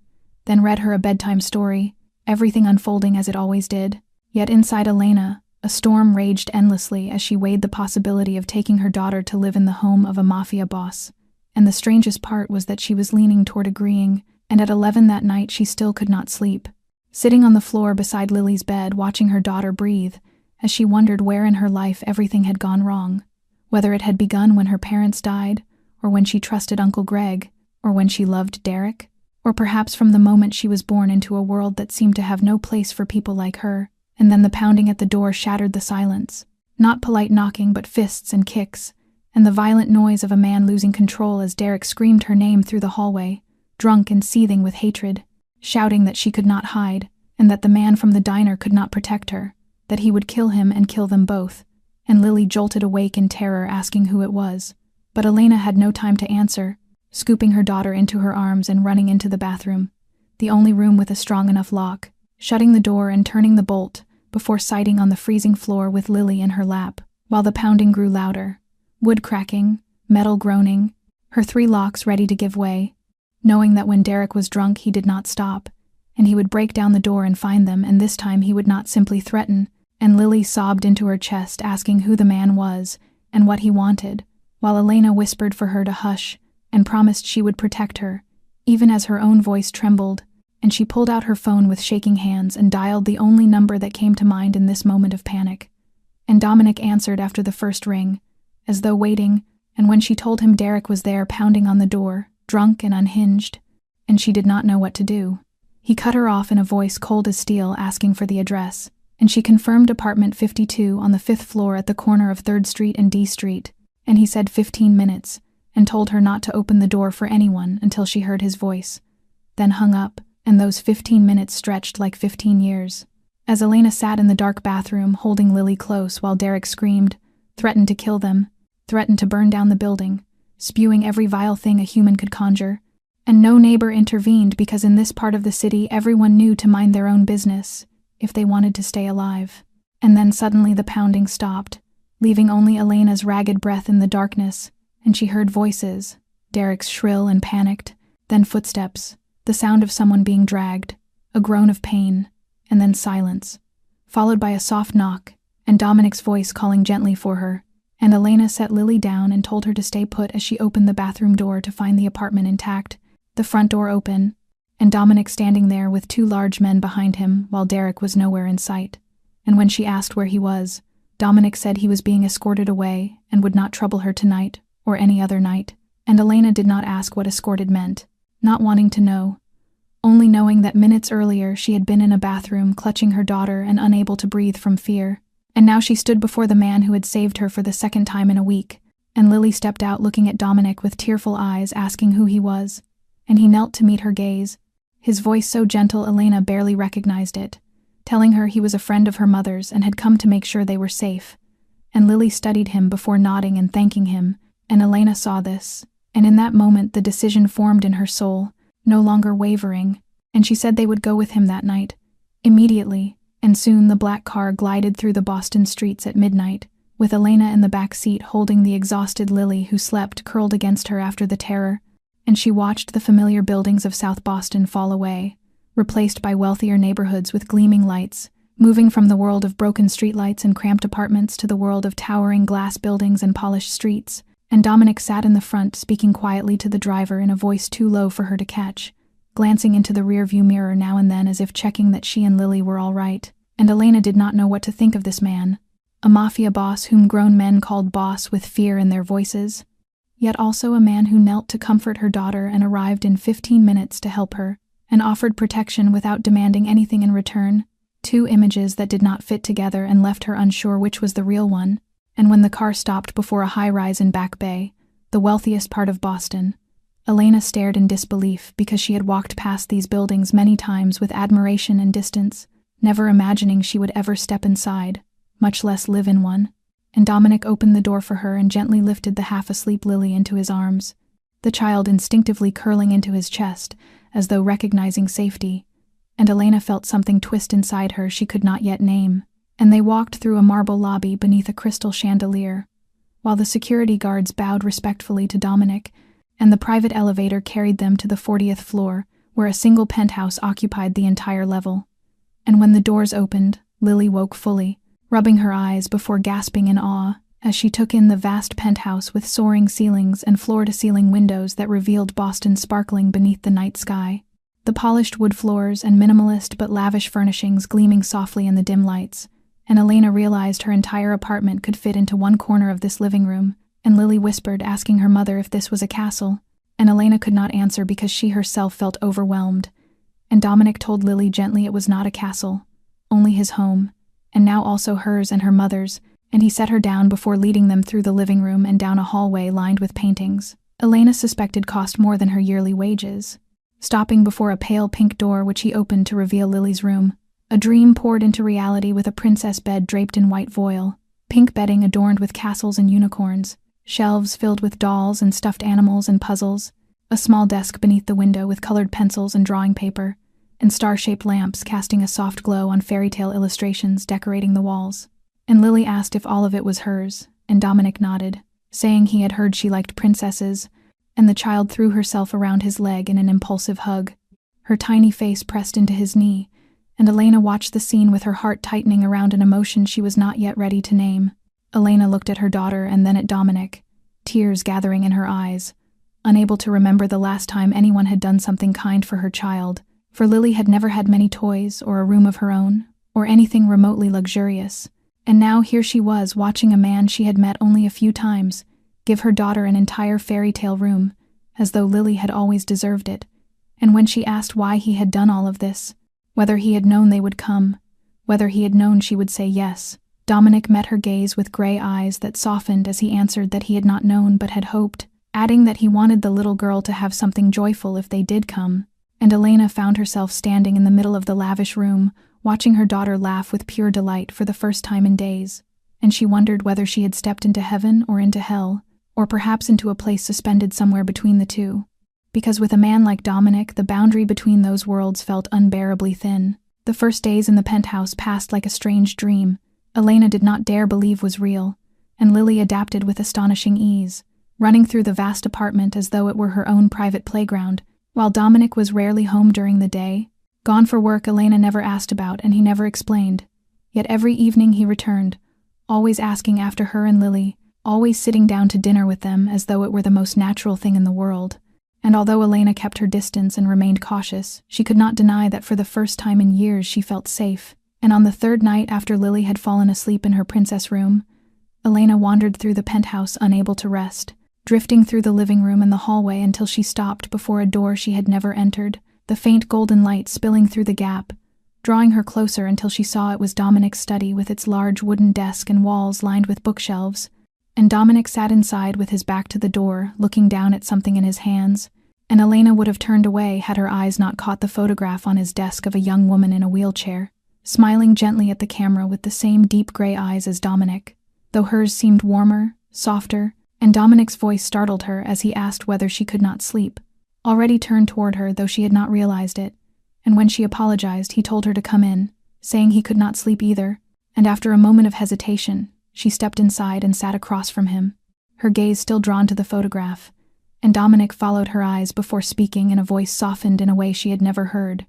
then read her a bedtime story, everything unfolding as it always did. Yet inside Elena, a storm raged endlessly as she weighed the possibility of taking her daughter to live in the home of a mafia boss. And the strangest part was that she was leaning toward agreeing, and at 11 that night she still could not sleep. Sitting on the floor beside Lily's bed watching her daughter breathe, as she wondered where in her life everything had gone wrong, whether it had begun when her parents died, or when she trusted Uncle Greg, or when she loved Derek, or perhaps from the moment she was born into a world that seemed to have no place for people like her. And then the pounding at the door shattered the silence. Not polite knocking, but fists and kicks, and the violent noise of a man losing control as Derek screamed her name through the hallway, drunk and seething with hatred, shouting that she could not hide, and that the man from the diner could not protect her, that he would kill him and kill them both. And Lily jolted awake in terror, asking who it was. But Elena had no time to answer, scooping her daughter into her arms and running into the bathroom, the only room with a strong enough lock, shutting the door and turning the bolt, before sighting on the freezing floor with Lily in her lap, while the pounding grew louder, wood cracking, metal groaning, her 3 locks ready to give way, knowing that when Derek was drunk he did not stop, and he would break down the door and find them, and this time he would not simply threaten. And Lily sobbed into her chest, asking who the man was and what he wanted, while Elena whispered for her to hush and promised she would protect her, even as her own voice trembled, and she pulled out her phone with shaking hands and dialed the only number that came to mind in this moment of panic. And Dominic answered after the first ring, as though waiting, and when she told him Derek was there pounding on the door, drunk and unhinged, and she did not know what to do. He cut her off in a voice cold as steel, asking for the address, and she confirmed apartment 52 on the 5th floor at the corner of 3rd Street and D Street, and he said 15 minutes, and told her not to open the door for anyone until she heard his voice, then hung up, and those 15 minutes stretched like 15 years. As Elena sat in the dark bathroom holding Lily close while Derek screamed, threatened to kill them, threatened to burn down the building, spewing every vile thing a human could conjure, and no neighbor intervened because in this part of the city everyone knew to mind their own business if they wanted to stay alive. And then suddenly the pounding stopped, leaving only Elena's ragged breath in the darkness, and she heard voices, Derek's shrill and panicked, then footsteps, the sound of someone being dragged, a groan of pain, and then silence, followed by a soft knock, and Dominic's voice calling gently for her, and Elena set Lily down and told her to stay put as she opened the bathroom door to find the apartment intact, the front door open, and Dominic standing there with 2 large men behind him while Derek was nowhere in sight. And when she asked where he was, Dominic said he was being escorted away and would not trouble her tonight or any other night, and Elena did not ask what escorted meant, not wanting to know, only knowing that minutes earlier she had been in a bathroom clutching her daughter and unable to breathe from fear, and now she stood before the man who had saved her for the 2nd time in a week, and Lily stepped out looking at Dominic with tearful eyes asking who he was, and he knelt to meet her gaze, his voice so gentle Elena barely recognized it, telling her he was a friend of her mother's and had come to make sure they were safe, and Lily studied him before nodding and thanking him, and Elena saw this, and in that moment the decision formed in her soul, no longer wavering, and she said they would go with him that night, immediately, and soon the black car glided through the Boston streets at midnight, with Elena in the back seat holding the exhausted Lily who slept curled against her after the terror, and she watched the familiar buildings of South Boston fall away, replaced by wealthier neighborhoods with gleaming lights, moving from the world of broken streetlights and cramped apartments to the world of towering glass buildings and polished streets. And Dominic sat in the front, speaking quietly to the driver in a voice too low for her to catch, glancing into the rearview mirror now and then as if checking that she and Lily were all right. And Elena did not know what to think of this man, a mafia boss whom grown men called boss with fear in their voices, yet also a man who knelt to comfort her daughter and arrived in 15 minutes to help her, and offered protection without demanding anything in return. Two images that did not fit together and left her unsure which was the real one. And when the car stopped before a high-rise in Back Bay, the wealthiest part of Boston, Elena stared in disbelief because she had walked past these buildings many times with admiration and distance, never imagining she would ever step inside, much less live in one. And Dominic opened the door for her and gently lifted the half-asleep Lily into his arms, the child instinctively curling into his chest, as though recognizing safety. And Elena felt something twist inside her she could not yet name. And they walked through a marble lobby beneath a crystal chandelier, while the security guards bowed respectfully to Dominic, and the private elevator carried them to the 40th floor, where a single penthouse occupied the entire level. And when the doors opened, Lily woke fully, rubbing her eyes before gasping in awe as she took in the vast penthouse with soaring ceilings and floor-to-ceiling windows that revealed Boston sparkling beneath the night sky, the polished wood floors and minimalist but lavish furnishings gleaming softly in the dim lights. And Elena realized her entire apartment could fit into one corner of this living room, and Lily whispered, asking her mother if this was a castle, and Elena could not answer because she herself felt overwhelmed. And Dominic told Lily gently it was not a castle, only his home, and now also hers and her mother's, and he set her down before leading them through the living room and down a hallway lined with paintings Elena suspected cost more than her yearly wages, stopping before a pale pink door which he opened to reveal Lily's room. A dream poured into reality with a princess bed draped in white voile, pink bedding adorned with castles and unicorns, shelves filled with dolls and stuffed animals and puzzles, a small desk beneath the window with colored pencils and drawing paper, and star-shaped lamps casting a soft glow on fairy tale illustrations decorating the walls. And Lily asked if all of it was hers, and Dominic nodded, saying he had heard she liked princesses, and the child threw herself around his leg in an impulsive hug, her tiny face pressed into his knee, and Elena watched the scene with her heart tightening around an emotion she was not yet ready to name. Elena looked at her daughter and then at Dominic, tears gathering in her eyes, unable to remember the last time anyone had done something kind for her child, for Lily had never had many toys or a room of her own, or anything remotely luxurious. And now here she was watching a man she had met only a few times give her daughter an entire fairy tale room, as though Lily had always deserved it. And when she asked why he had done all of this, whether he had known they would come, whether he had known she would say yes, Dominic met her gaze with gray eyes that softened as he answered that he had not known but had hoped, adding that he wanted the little girl to have something joyful if they did come. And Elena found herself standing in the middle of the lavish room, watching her daughter laugh with pure delight for the first time in days, and she wondered whether she had stepped into heaven or into hell, or perhaps into a place suspended somewhere between the two. Because with a man like Dominic, the boundary between those worlds felt unbearably thin. The first days in the penthouse passed like a strange dream Elena did not dare believe was real, and Lily adapted with astonishing ease, running through the vast apartment as though it were her own private playground, while Dominic was rarely home during the day. Gone for work Elena never asked about and he never explained, yet every evening he returned, always asking after her and Lily, always sitting down to dinner with them as though it were the most natural thing in the world. And although Elena kept her distance and remained cautious, she could not deny that for the first time in years she felt safe. And on the third night after Lily had fallen asleep in her princess room, Elena wandered through the penthouse unable to rest, drifting through the living room and the hallway until she stopped before a door she had never entered, the faint golden light spilling through the gap, drawing her closer until she saw it was Dominic's study with its large wooden desk and walls lined with bookshelves. And Dominic sat inside with his back to the door, looking down at something in his hands, and Elena would have turned away had her eyes not caught the photograph on his desk of a young woman in a wheelchair, smiling gently at the camera with the same deep gray eyes as Dominic, though hers seemed warmer, softer, and Dominic's voice startled her as he asked whether she could not sleep, already turned toward her though she had not realized it, and when she apologized he told her to come in, saying he could not sleep either, and after a moment of hesitation, She stepped inside and sat across from him, her gaze still drawn to the photograph, and Dominic followed her eyes before speaking in a voice softened in a way she had never heard,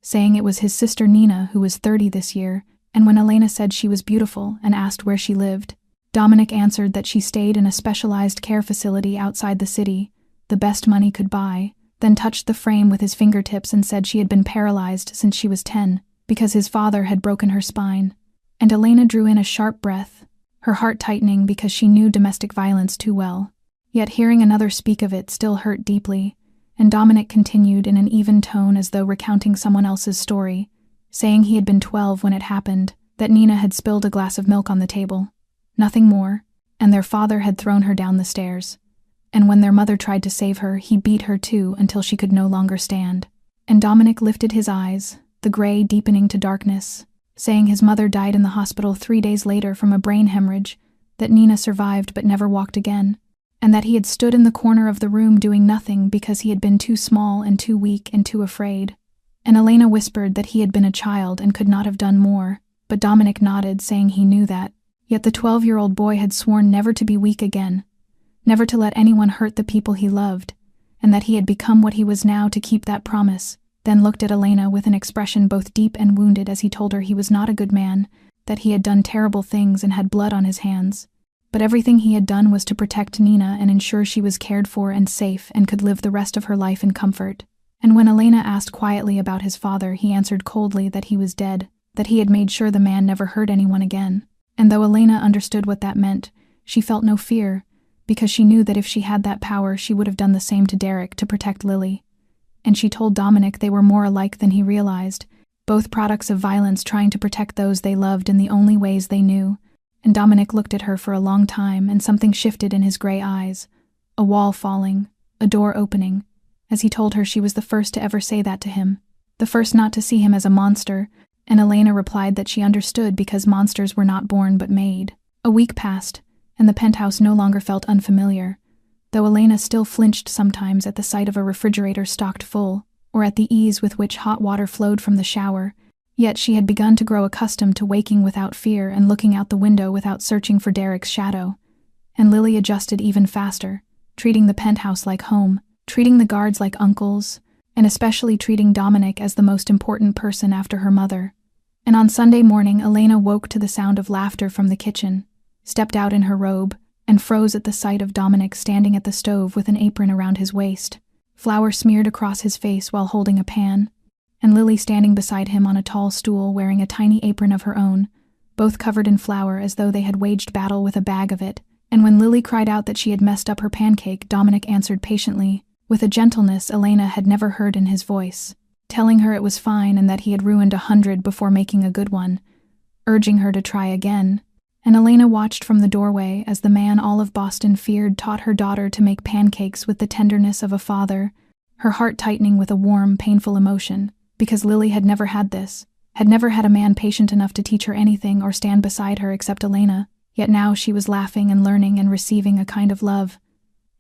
saying it was his sister Nina, who was 30 this year, and when Elena said she was beautiful and asked where she lived, Dominic answered that she stayed in a specialized care facility outside the city, the best money could buy, then touched the frame with his fingertips and said she had been paralyzed since she was 10, because his father had broken her spine. And Elena drew in a sharp breath, her heart tightening because she knew domestic violence too well. Yet hearing another speak of it still hurt deeply, and Dominic continued in an even tone as though recounting someone else's story, saying he had been 12 when it happened, that Nina had spilled a glass of milk on the table. Nothing more, and their father had thrown her down the stairs. And when their mother tried to save her, he beat her too until she could no longer stand. And Dominic lifted his eyes, the gray deepening to darkness, saying his mother died in the hospital 3 days later from a brain hemorrhage, that Nina survived but never walked again, and that he had stood in the corner of the room doing nothing because he had been too small and too weak and too afraid. And Elena whispered that he had been a child and could not have done more, but Dominic nodded, saying he knew that. Yet the 12-year-old boy had sworn never to be weak again, never to let anyone hurt the people he loved, and that he had become what he was now to keep that promise, then looked at Elena with an expression both deep and wounded as he told her he was not a good man, that he had done terrible things and had blood on his hands. But everything he had done was to protect Nina and ensure she was cared for and safe and could live the rest of her life in comfort. And when Elena asked quietly about his father, he answered coldly that he was dead, that he had made sure the man never hurt anyone again. And though Elena understood what that meant, she felt no fear, because she knew that if she had that power she would have done the same to Derek to protect Lily. And she told Dominic they were more alike than he realized, both products of violence trying to protect those they loved in the only ways they knew. And Dominic looked at her for a long time, and something shifted in his gray eyes, a wall falling, a door opening, as he told her she was the first to ever say that to him, the first not to see him as a monster, and Elena replied that she understood because monsters were not born but made. A week passed, and the penthouse no longer felt unfamiliar, though Elena still flinched sometimes at the sight of a refrigerator stocked full, or at the ease with which hot water flowed from the shower. Yet she had begun to grow accustomed to waking without fear and looking out the window without searching for Derek's shadow. And Lily adjusted even faster, treating the penthouse like home, treating the guards like uncles, and especially treating Dominic as the most important person after her mother. And on Sunday morning, Elena woke to the sound of laughter from the kitchen, stepped out in her robe, and froze at the sight of Dominic standing at the stove with an apron around his waist, flour smeared across his face while holding a pan, and Lily standing beside him on a tall stool wearing a tiny apron of her own, both covered in flour as though they had waged battle with a bag of it. And when Lily cried out that she had messed up her pancake, Dominic answered patiently, with a gentleness Elena had never heard in his voice, telling her it was fine and that he had ruined 100 before making a good one, urging her to try again. And Elena watched from the doorway as the man all of Boston feared taught her daughter to make pancakes with the tenderness of a father, her heart tightening with a warm, painful emotion, because Lily had never had this, had never had a man patient enough to teach her anything or stand beside her except Elena, yet now she was laughing and learning and receiving a kind of love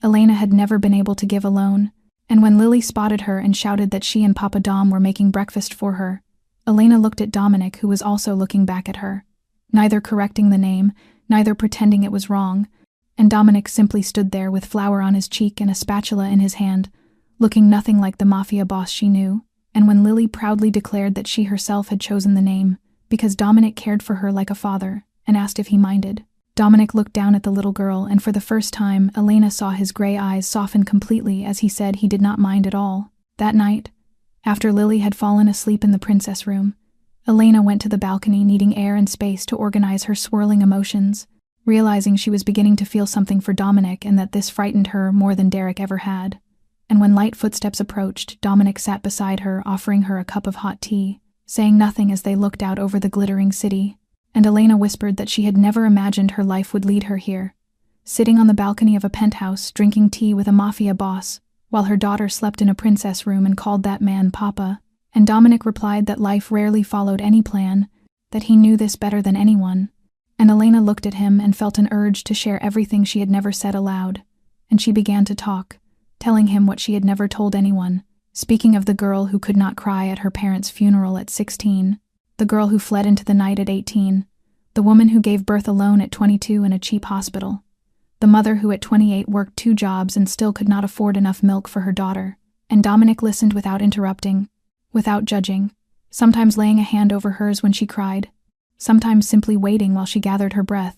Elena had never been able to give alone. And when Lily spotted her and shouted that she and Papa Dom were making breakfast for her, Elena looked at Dominic, who was also looking back at her, neither correcting the name, neither pretending it was wrong, and Dominic simply stood there with flour on his cheek and a spatula in his hand, looking nothing like the mafia boss she knew. And when Lily proudly declared that she herself had chosen the name, because Dominic cared for her like a father, and asked if he minded, Dominic looked down at the little girl, and for the first time, Elena saw his gray eyes soften completely as he said he did not mind at all. That night, after Lily had fallen asleep in the princess room, Elena went to the balcony needing air and space to organize her swirling emotions, realizing she was beginning to feel something for Dominic and that this frightened her more than Derek ever had. And when light footsteps approached, Dominic sat beside her, offering her a cup of hot tea, saying nothing as they looked out over the glittering city. And Elena whispered that she had never imagined her life would lead her here, sitting on the balcony of a penthouse, drinking tea with a mafia boss, while her daughter slept in a princess room and called that man Papa. And Dominic replied that life rarely followed any plan, that he knew this better than anyone. And Elena looked at him and felt an urge to share everything she had never said aloud, and she began to talk, telling him what she had never told anyone, speaking of the girl who could not cry at her parents' funeral at 16, the girl who fled into the night at 18, The woman who gave birth alone at 22 in a cheap hospital. The mother who at 28 worked 2 jobs and still could not afford enough milk for her daughter. And Dominic listened without interrupting, without judging, sometimes laying a hand over hers when she cried, sometimes simply waiting while she gathered her breath.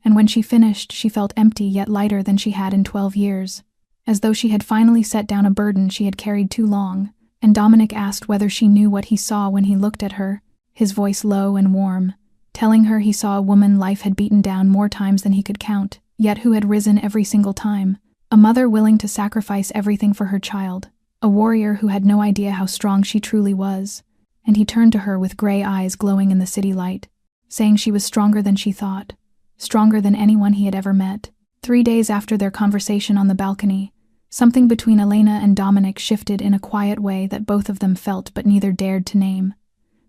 And when she finished, she felt empty yet lighter than she had in 12 years, as though she had finally set down a burden she had carried too long. And Dominic asked whether she knew what he saw when he looked at her, his voice low and warm, telling her he saw a woman life had beaten down more times than he could count, yet who had risen every single time, a mother willing to sacrifice everything for her child, a warrior who had no idea how strong she truly was. And he turned to her with gray eyes glowing in the city light, saying she was stronger than she thought, stronger than anyone he had ever met. 3 days after their conversation on the balcony, something between Elena and Dominic shifted in a quiet way that both of them felt but neither dared to name.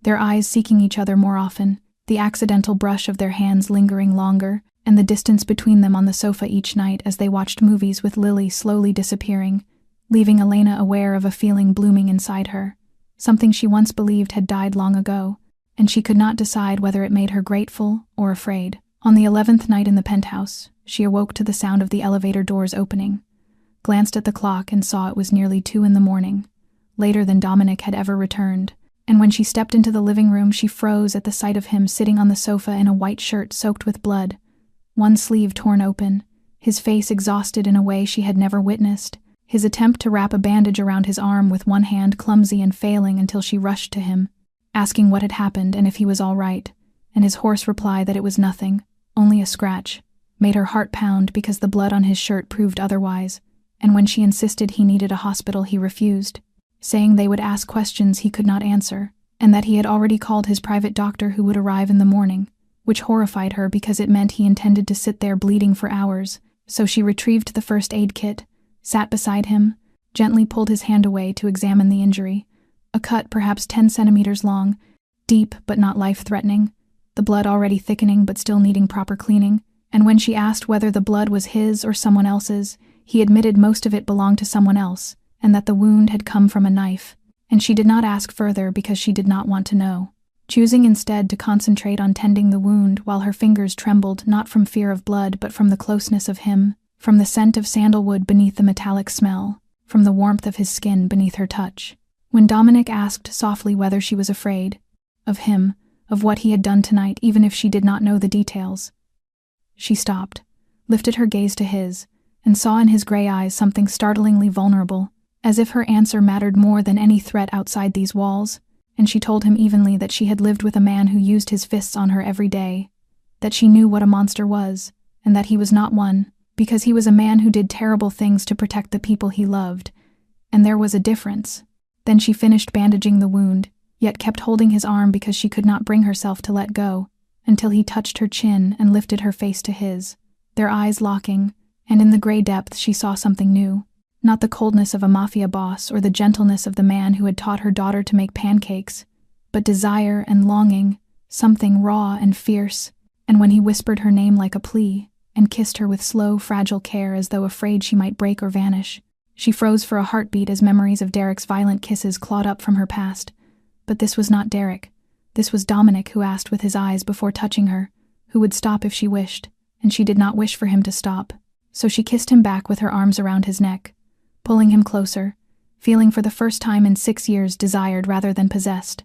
Their eyes seeking each other more often, the accidental brush of their hands lingering longer, and the distance between them on the sofa each night as they watched movies with Lily slowly disappearing, leaving Elena aware of a feeling blooming inside her, something she once believed had died long ago, and she could not decide whether it made her grateful or afraid. On the 11th night in the penthouse, she awoke to the sound of the elevator doors opening, glanced at the clock and saw it was nearly 2 in the morning, later than Dominic had ever returned. And when she stepped into the living room, she froze at the sight of him sitting on the sofa in a white shirt soaked with blood, one sleeve torn open, his face exhausted in a way she had never witnessed, his attempt to wrap a bandage around his arm with one hand clumsy and failing until she rushed to him, asking what had happened and if he was all right, and his hoarse reply that it was nothing, only a scratch, made her heart pound because the blood on his shirt proved otherwise. And when she insisted he needed a hospital, he refused, saying they would ask questions he could not answer, and that he had already called his private doctor who would arrive in the morning, which horrified her because it meant he intended to sit there bleeding for hours. So she retrieved the first aid kit, sat beside him, gently pulled his hand away to examine the injury, a cut perhaps 10 centimeters long, deep but not life-threatening, the blood already thickening but still needing proper cleaning. And when she asked whether the blood was his or someone else's, he admitted most of it belonged to someone else, and that the wound had come from a knife, and she did not ask further because she did not want to know, choosing instead to concentrate on tending the wound while her fingers trembled not from fear of blood but from the closeness of him, from the scent of sandalwood beneath the metallic smell, from the warmth of his skin beneath her touch. When Dominic asked softly whether she was afraid, of him, of what he had done tonight, even if she did not know the details, she stopped, lifted her gaze to his, and saw in his gray eyes something startlingly vulnerable, as if her answer mattered more than any threat outside these walls, and she told him evenly that she had lived with a man who used his fists on her every day, that she knew what a monster was, and that he was not one, because he was a man who did terrible things to protect the people he loved, and there was a difference. Then she finished bandaging the wound, yet kept holding his arm because she could not bring herself to let go, until he touched her chin and lifted her face to his, their eyes locking, and in the gray depth she saw something new, not the coldness of a mafia boss or the gentleness of the man who had taught her daughter to make pancakes, but desire and longing, something raw and fierce. And when he whispered her name like a plea, and kissed her with slow, fragile care as though afraid she might break or vanish, she froze for a heartbeat as memories of Derek's violent kisses clawed up from her past. But this was not Derek. This was Dominic, who asked with his eyes before touching her, who would stop if she wished, and she did not wish for him to stop. So she kissed him back with her arms around his neck, pulling him closer, feeling for the first time in 6 years desired rather than possessed,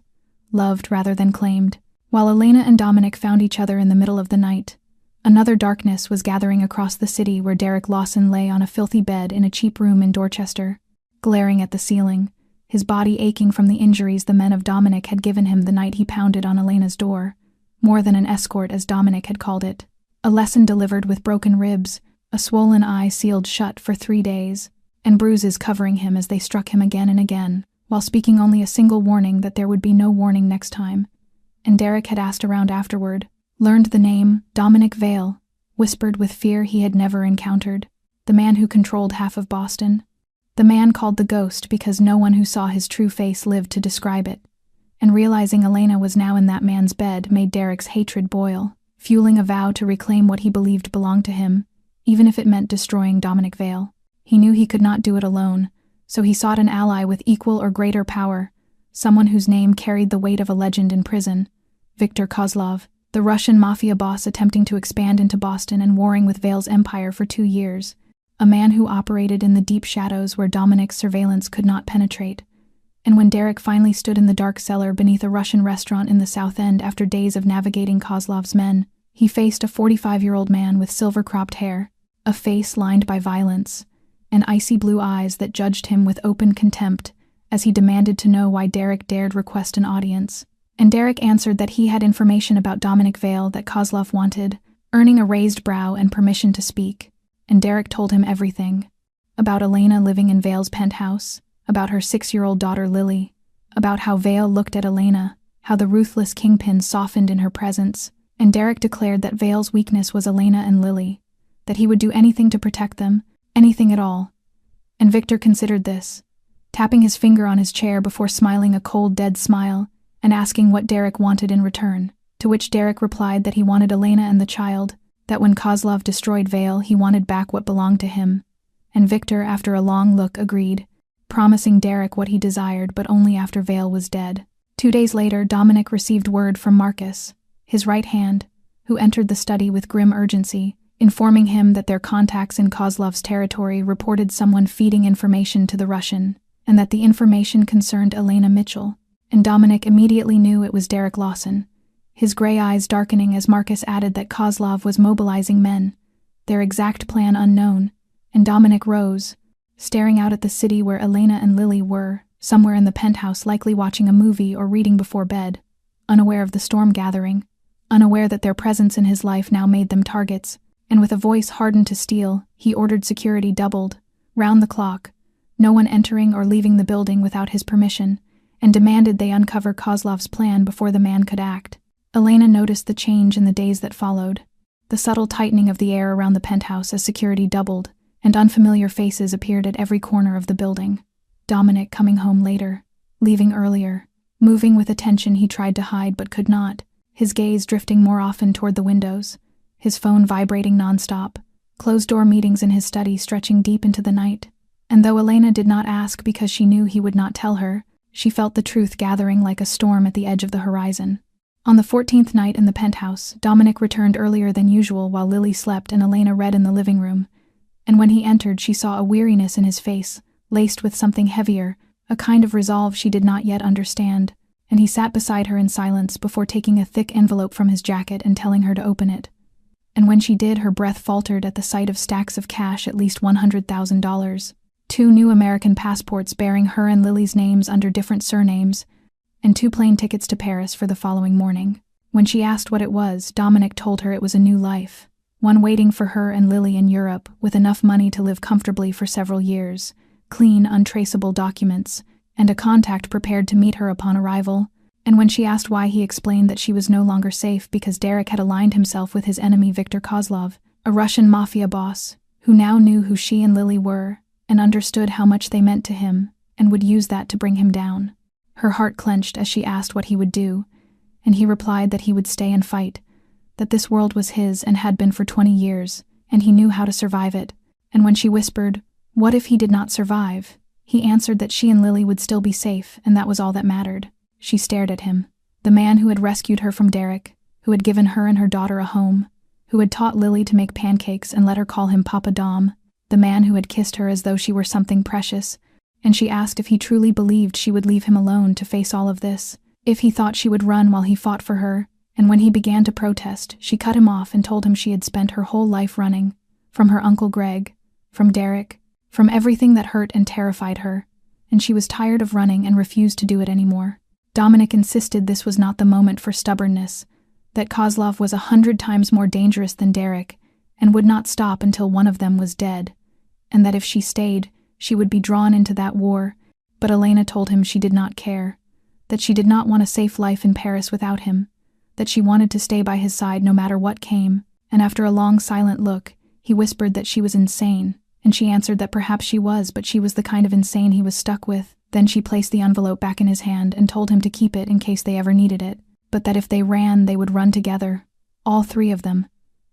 loved rather than claimed. While Elena and Dominic found each other in the middle of the night, another darkness was gathering across the city where Derek Lawson lay on a filthy bed in a cheap room in Dorchester, glaring at the ceiling, his body aching from the injuries the men of Dominic had given him the night he pounded on Elena's door, more than an escort as Dominic had called it, a lesson delivered with broken ribs, a swollen eye sealed shut for 3 days, and bruises covering him as they struck him again and again, while speaking only a single warning that there would be no warning next time. And Derek had asked around afterward, learned the name, Dominic Vale, whispered with fear he had never encountered, the man who controlled half of Boston, the man called the Ghost because no one who saw his true face lived to describe it. And realizing Elena was now in that man's bed made Derek's hatred boil, fueling a vow to reclaim what he believed belonged to him, even if it meant destroying Dominic Vale. He knew he could not do it alone, so he sought an ally with equal or greater power, someone whose name carried the weight of a legend in prison, Viktor Kozlov. the Russian mafia boss attempting to expand into Boston and warring with Vale's empire for 2 years, a man who operated in the deep shadows where Dominic's surveillance could not penetrate. And when Derek finally stood in the dark cellar beneath a Russian restaurant in the South End after days of navigating Kozlov's men, he faced a 45-year-old man with silver-cropped hair, a face lined by violence, and icy blue eyes that judged him with open contempt as he demanded to know why Derek dared request an audience. And Derek answered that he had information about Dominic Vale that Kozlov wanted, earning a raised brow and permission to speak. And Derek told him everything. About Elena living in Vale's penthouse, about her 6-year-old daughter Lily, about how Vale looked at Elena, how the ruthless kingpin softened in her presence, and Derek declared that Vale's weakness was Elena and Lily, that he would do anything to protect them, anything at all. And Victor considered this, tapping his finger on his chair before smiling a cold, dead smile, and asking what Derek wanted in return, to which Derek replied that he wanted Elena and the child, that when Kozlov destroyed Vale he wanted back what belonged to him, and Victor, after a long look, agreed, promising Derek what he desired but only after Vale was dead. 2 days later, Dominic received word from Marcus, his right hand, who entered the study with grim urgency, informing him that their contacts in Kozlov's territory reported someone feeding information to the Russian, and that the information concerned Elena Mitchell. And Dominic immediately knew it was Derek Lawson, his gray eyes darkening as Marcus added that Kozlov was mobilizing men, their exact plan unknown, and Dominic rose, staring out at the city where Elena and Lily were, somewhere in the penthouse, likely watching a movie or reading before bed, unaware of the storm gathering, unaware that their presence in his life now made them targets, and with a voice hardened to steel, he ordered security doubled, round the clock, no one entering or leaving the building without his permission, and demanded they uncover Kozlov's plan before the man could act. Elena noticed the change in the days that followed, the subtle tightening of the air around the penthouse as security doubled, and unfamiliar faces appeared at every corner of the building. Dominic coming home later, leaving earlier, moving with attention he tried to hide but could not, his gaze drifting more often toward the windows, his phone vibrating nonstop, closed-door meetings in his study stretching deep into the night. And though Elena did not ask because she knew he would not tell her, she felt the truth gathering like a storm at the edge of the horizon. On the 14th night in the penthouse, Dominic returned earlier than usual while Lily slept and Elena read in the living room. And when he entered, she saw a weariness in his face, laced with something heavier, a kind of resolve she did not yet understand, and he sat beside her in silence before taking a thick envelope from his jacket and telling her to open it. And when she did, her breath faltered at the sight of stacks of cash, at least $100,000. 2 new American passports bearing her and Lily's names under different surnames, and 2 plane tickets to Paris for the following morning. When she asked what it was, Dominic told her it was a new life, one waiting for her and Lily in Europe, with enough money to live comfortably for several years, clean, untraceable documents, and a contact prepared to meet her upon arrival. And when she asked why, he explained that she was no longer safe because Derek had aligned himself with his enemy Viktor Kozlov, a Russian mafia boss, who now knew who she and Lily were, and understood how much they meant to him, and would use that to bring him down. Her heart clenched as she asked what he would do, and he replied that he would stay and fight, that this world was his and had been for 20 years, and he knew how to survive it. And when she whispered, "What if he did not survive?" he answered that she and Lily would still be safe, and that was all that mattered. She stared at him, the man who had rescued her from Derek, who had given her and her daughter a home, who had taught Lily to make pancakes and let her call him Papa Dom, the man who had kissed her as though she were something precious, and she asked if he truly believed she would leave him alone to face all of this, if he thought she would run while he fought for her. And when he began to protest, she cut him off and told him she had spent her whole life running, from her Uncle Greg, from Derek, from everything that hurt and terrified her, and she was tired of running and refused to do it anymore. Dominic insisted this was not the moment for stubbornness, that Kozlov was 100 times more dangerous than Derek, and would not stop until one of them was dead, and that if she stayed, she would be drawn into that war. But Elena told him she did not care, that she did not want a safe life in Paris without him, that she wanted to stay by his side no matter what came, and after a long silent look, he whispered that she was insane, and she answered that perhaps she was, but she was the kind of insane he was stuck with. Then she placed the envelope back in his hand and told him to keep it in case they ever needed it, but that if they ran, they would run together, all 3 of them.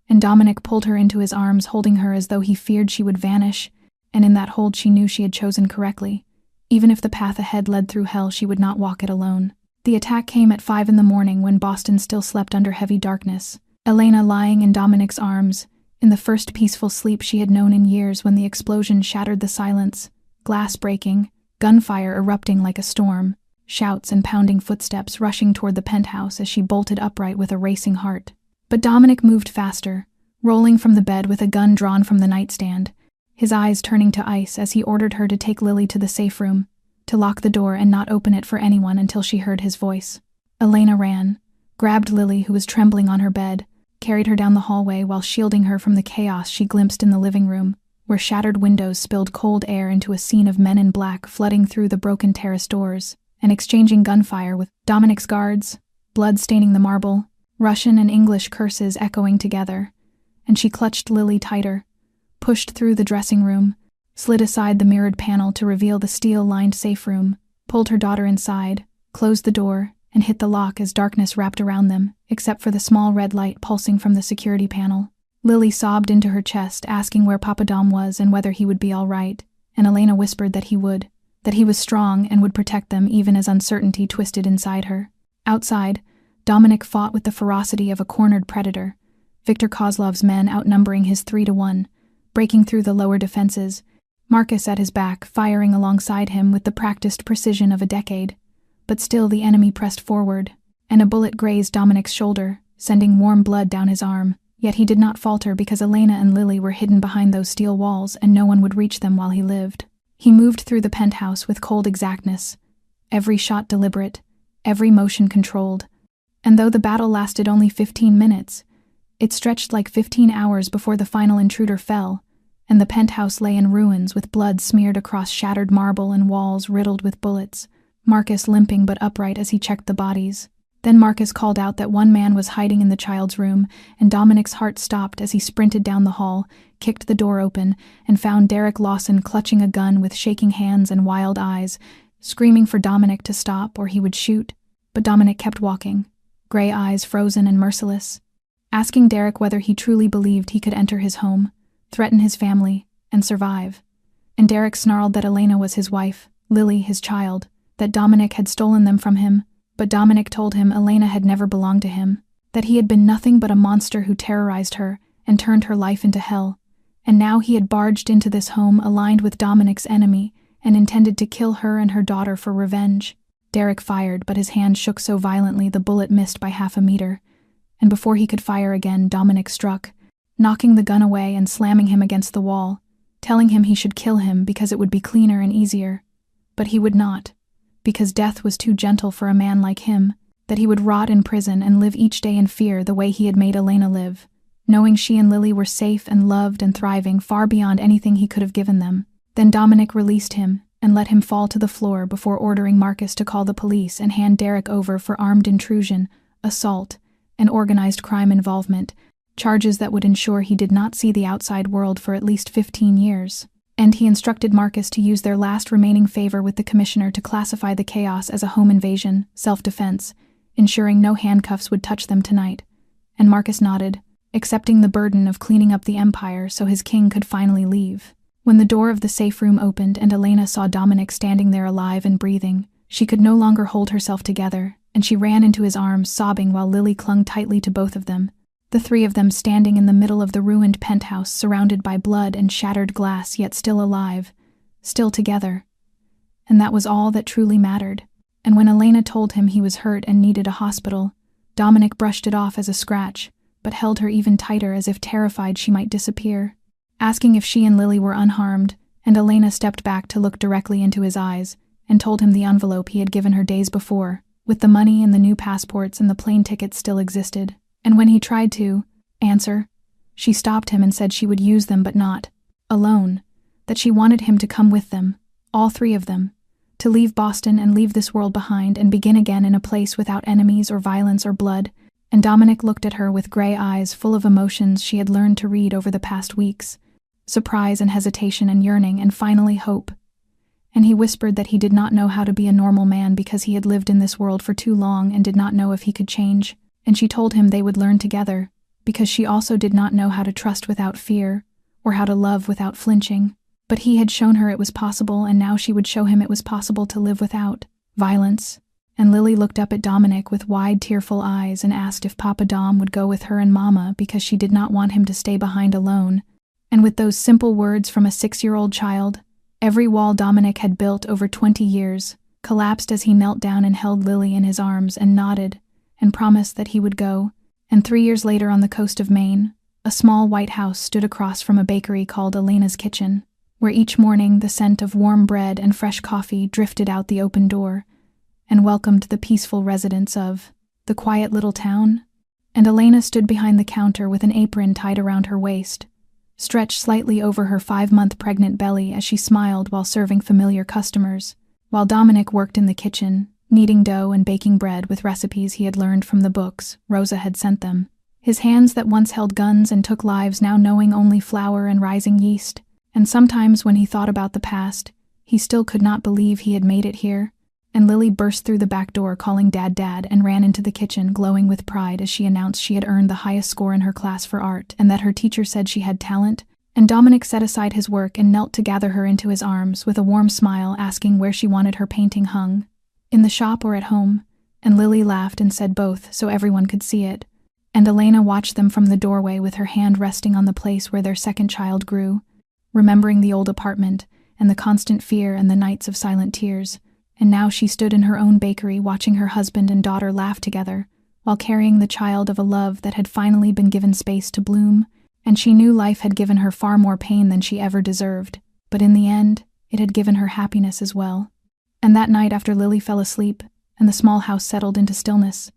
And Dominic pulled her into his arms, holding her as though he feared she would vanish, and in that hold she knew she had chosen correctly. Even if the path ahead led through hell, she would not walk it alone. The attack came at 5 in the morning when Boston still slept under heavy darkness. Elena lying in Dominic's arms, in the first peaceful sleep she had known in years, when the explosion shattered the silence, glass breaking, gunfire erupting like a storm, shouts and pounding footsteps rushing toward the penthouse as she bolted upright with a racing heart. But Dominic moved faster, rolling from the bed with a gun drawn from the nightstand, his eyes turning to ice as he ordered her to take Lily to the safe room, to lock the door and not open it for anyone until she heard his voice. Elena ran, grabbed Lily, who was trembling on her bed, carried her down the hallway while shielding her from the chaos she glimpsed in the living room, where shattered windows spilled cold air into a scene of men in black flooding through the broken terrace doors and exchanging gunfire with Dominic's guards, blood staining the marble, Russian and English curses echoing together. And she clutched Lily tighter, pushed through the dressing room, slid aside the mirrored panel to reveal the steel-lined safe room, pulled her daughter inside, closed the door, and hit the lock as darkness wrapped around them, except for the small red light pulsing from the security panel. Lily sobbed into her chest, asking where Papa Dom was and whether he would be all right, and Elena whispered that he would, that he was strong and would protect them even as uncertainty twisted inside her. Outside, Dominic fought with the ferocity of a cornered predator, Viktor Kozlov's men outnumbering his 3-1, breaking through the lower defenses, Marcus at his back, firing alongside him with the practiced precision of a decade. But still the enemy pressed forward, and a bullet grazed Dominic's shoulder, sending warm blood down his arm. Yet he did not falter because Elena and Lily were hidden behind those steel walls and no one would reach them while he lived. He moved through the penthouse with cold exactness, every shot deliberate, every motion controlled. And though the battle lasted only 15 minutes, it stretched like 15 hours before the final intruder fell, and the penthouse lay in ruins with blood smeared across shattered marble and walls riddled with bullets, Marcus limping but upright as he checked the bodies. Then Marcus called out that one man was hiding in the child's room, and Dominic's heart stopped as he sprinted down the hall, kicked the door open, and found Derek Lawson clutching a gun with shaking hands and wild eyes, screaming for Dominic to stop or he would shoot. But Dominic kept walking, gray eyes frozen and merciless, asking Derek whether he truly believed he could enter his home, threaten his family, and survive. And Derek snarled that Elena was his wife, Lily his child, that Dominic had stolen them from him, but Dominic told him Elena had never belonged to him, that he had been nothing but a monster who terrorized her and turned her life into hell, and now he had barged into this home aligned with Dominic's enemy and intended to kill her and her daughter for revenge. Derek fired, but his hand shook so violently the bullet missed by half a meter, and before he could fire again, Dominic struck, knocking the gun away and slamming him against the wall, telling him he should kill him because it would be cleaner and easier. But he would not, because death was too gentle for a man like him, that he would rot in prison and live each day in fear the way he had made Elena live, knowing she and Lily were safe and loved and thriving far beyond anything he could have given them. Then Dominic released him and let him fall to the floor before ordering Marcus to call the police and hand Derek over for armed intrusion, assault, and organized crime involvement, charges that would ensure he did not see the outside world for at least 15 years. And he instructed Marcus to use their last remaining favor with the commissioner to classify the chaos as a home invasion, self-defense, ensuring no handcuffs would touch them tonight. And Marcus nodded, accepting the burden of cleaning up the empire so his king could finally leave. When the door of the safe room opened and Elena saw Dominic standing there alive and breathing, she could no longer hold herself together, and she ran into his arms, sobbing while Lily clung tightly to both of them. The three of them standing in the middle of the ruined penthouse, surrounded by blood and shattered glass, yet still alive, still together. And that was all that truly mattered. And when Elena told him he was hurt and needed a hospital, Dominic brushed it off as a scratch, but held her even tighter as if terrified she might disappear, asking if she and Lily were unharmed, and Elena stepped back to look directly into his eyes and told him the envelope he had given her days before, with the money and the new passports and the plane tickets still existed. And when he tried to answer, she stopped him and said she would use them but not alone, that she wanted him to come with them, all three of them, to leave Boston and leave this world behind and begin again in a place without enemies or violence or blood. And Dominic looked at her with gray eyes full of emotions she had learned to read over the past weeks, surprise and hesitation and yearning and finally hope. And he whispered that he did not know how to be a normal man because he had lived in this world for too long and did not know if he could change. And she told him they would learn together, because she also did not know how to trust without fear, or how to love without flinching. But he had shown her it was possible, and now she would show him it was possible to live without violence, And Lily looked up at Dominic with wide, tearful eyes and asked if Papa Dom would go with her and Mama because she did not want him to stay behind alone. And with those simple words from a 6-year-old child, every wall Dominic had built over 20 years collapsed as he knelt down and held Lily in his arms and nodded and promised that he would go. And 3 years later, on the coast of Maine, a small white house stood across from a bakery called Elena's Kitchen, where each morning the scent of warm bread and fresh coffee drifted out the open door and welcomed the peaceful residents of the quiet little town. And Elena stood behind the counter with an apron tied around her waist, stretched slightly over her 5-month pregnant belly as she smiled while serving familiar customers, while Dominic worked in the kitchen, kneading dough and baking bread with recipes he had learned from the books Rosa had sent them. His hands that once held guns and took lives now knowing only flour and rising yeast. And sometimes when he thought about the past, he still could not believe he had made it here. And Lily burst through the back door calling Dad, Dad, and ran into the kitchen glowing with pride as she announced she had earned the highest score in her class for art and that her teacher said she had talent. And Dominic set aside his work and knelt to gather her into his arms with a warm smile, asking where she wanted her painting hung, in the shop or at home. And Lily laughed and said both so everyone could see it. And Elena watched them from the doorway with her hand resting on the place where their second child grew, remembering the old apartment and the constant fear and the nights of silent tears. And now she stood in her own bakery watching her husband and daughter laugh together, while carrying the child of a love that had finally been given space to bloom. And she knew life had given her far more pain than she ever deserved, but in the end, it had given her happiness as well. And that night after Lily fell asleep and the small house settled into stillness,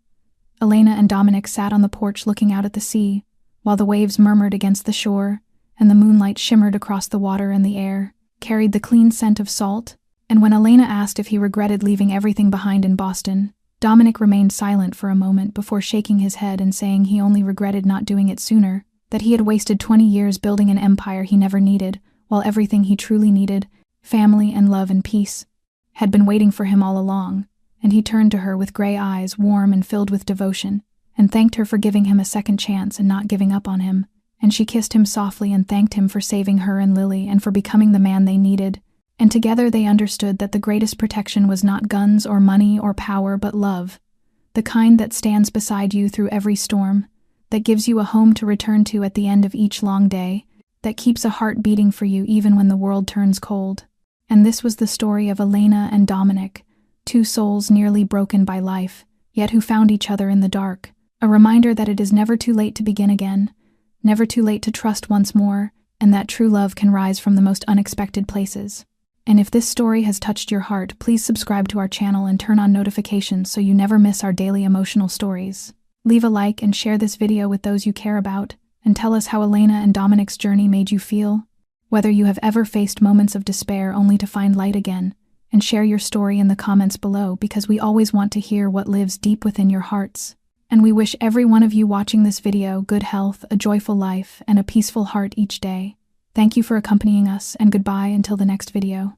Elena and Dominic sat on the porch looking out at the sea, while the waves murmured against the shore and the moonlight shimmered across the water, and the air carried the clean scent of salt. And when Elena asked if he regretted leaving everything behind in Boston, Dominic remained silent for a moment before shaking his head and saying he only regretted not doing it sooner, that he had wasted 20 years building an empire he never needed, while everything he truly needed, family and love and peace, had been waiting for him all along. And he turned to her with gray eyes, warm and filled with devotion, and thanked her for giving him a second chance and not giving up on him. And she kissed him softly and thanked him for saving her and Lily and for becoming the man they needed. And together they understood that the greatest protection was not guns or money or power but love, the kind that stands beside you through every storm, that gives you a home to return to at the end of each long day, that keeps a heart beating for you even when the world turns cold. And this was the story of Elena and Dominic, 2 souls nearly broken by life, yet who found each other in the dark, a reminder that it is never too late to begin again, never too late to trust once more, and that true love can rise from the most unexpected places. And if this story has touched your heart, please subscribe to our channel and turn on notifications so you never miss our daily emotional stories. Leave a like and share this video with those you care about, and tell us how Elena and Dominic's journey made you feel. Whether you have ever faced moments of despair only to find light again, and share your story in the comments below because we always want to hear what lives deep within your hearts. And we wish every one of you watching this video good health, a joyful life, and a peaceful heart each day. Thank you for accompanying us, and goodbye until the next video.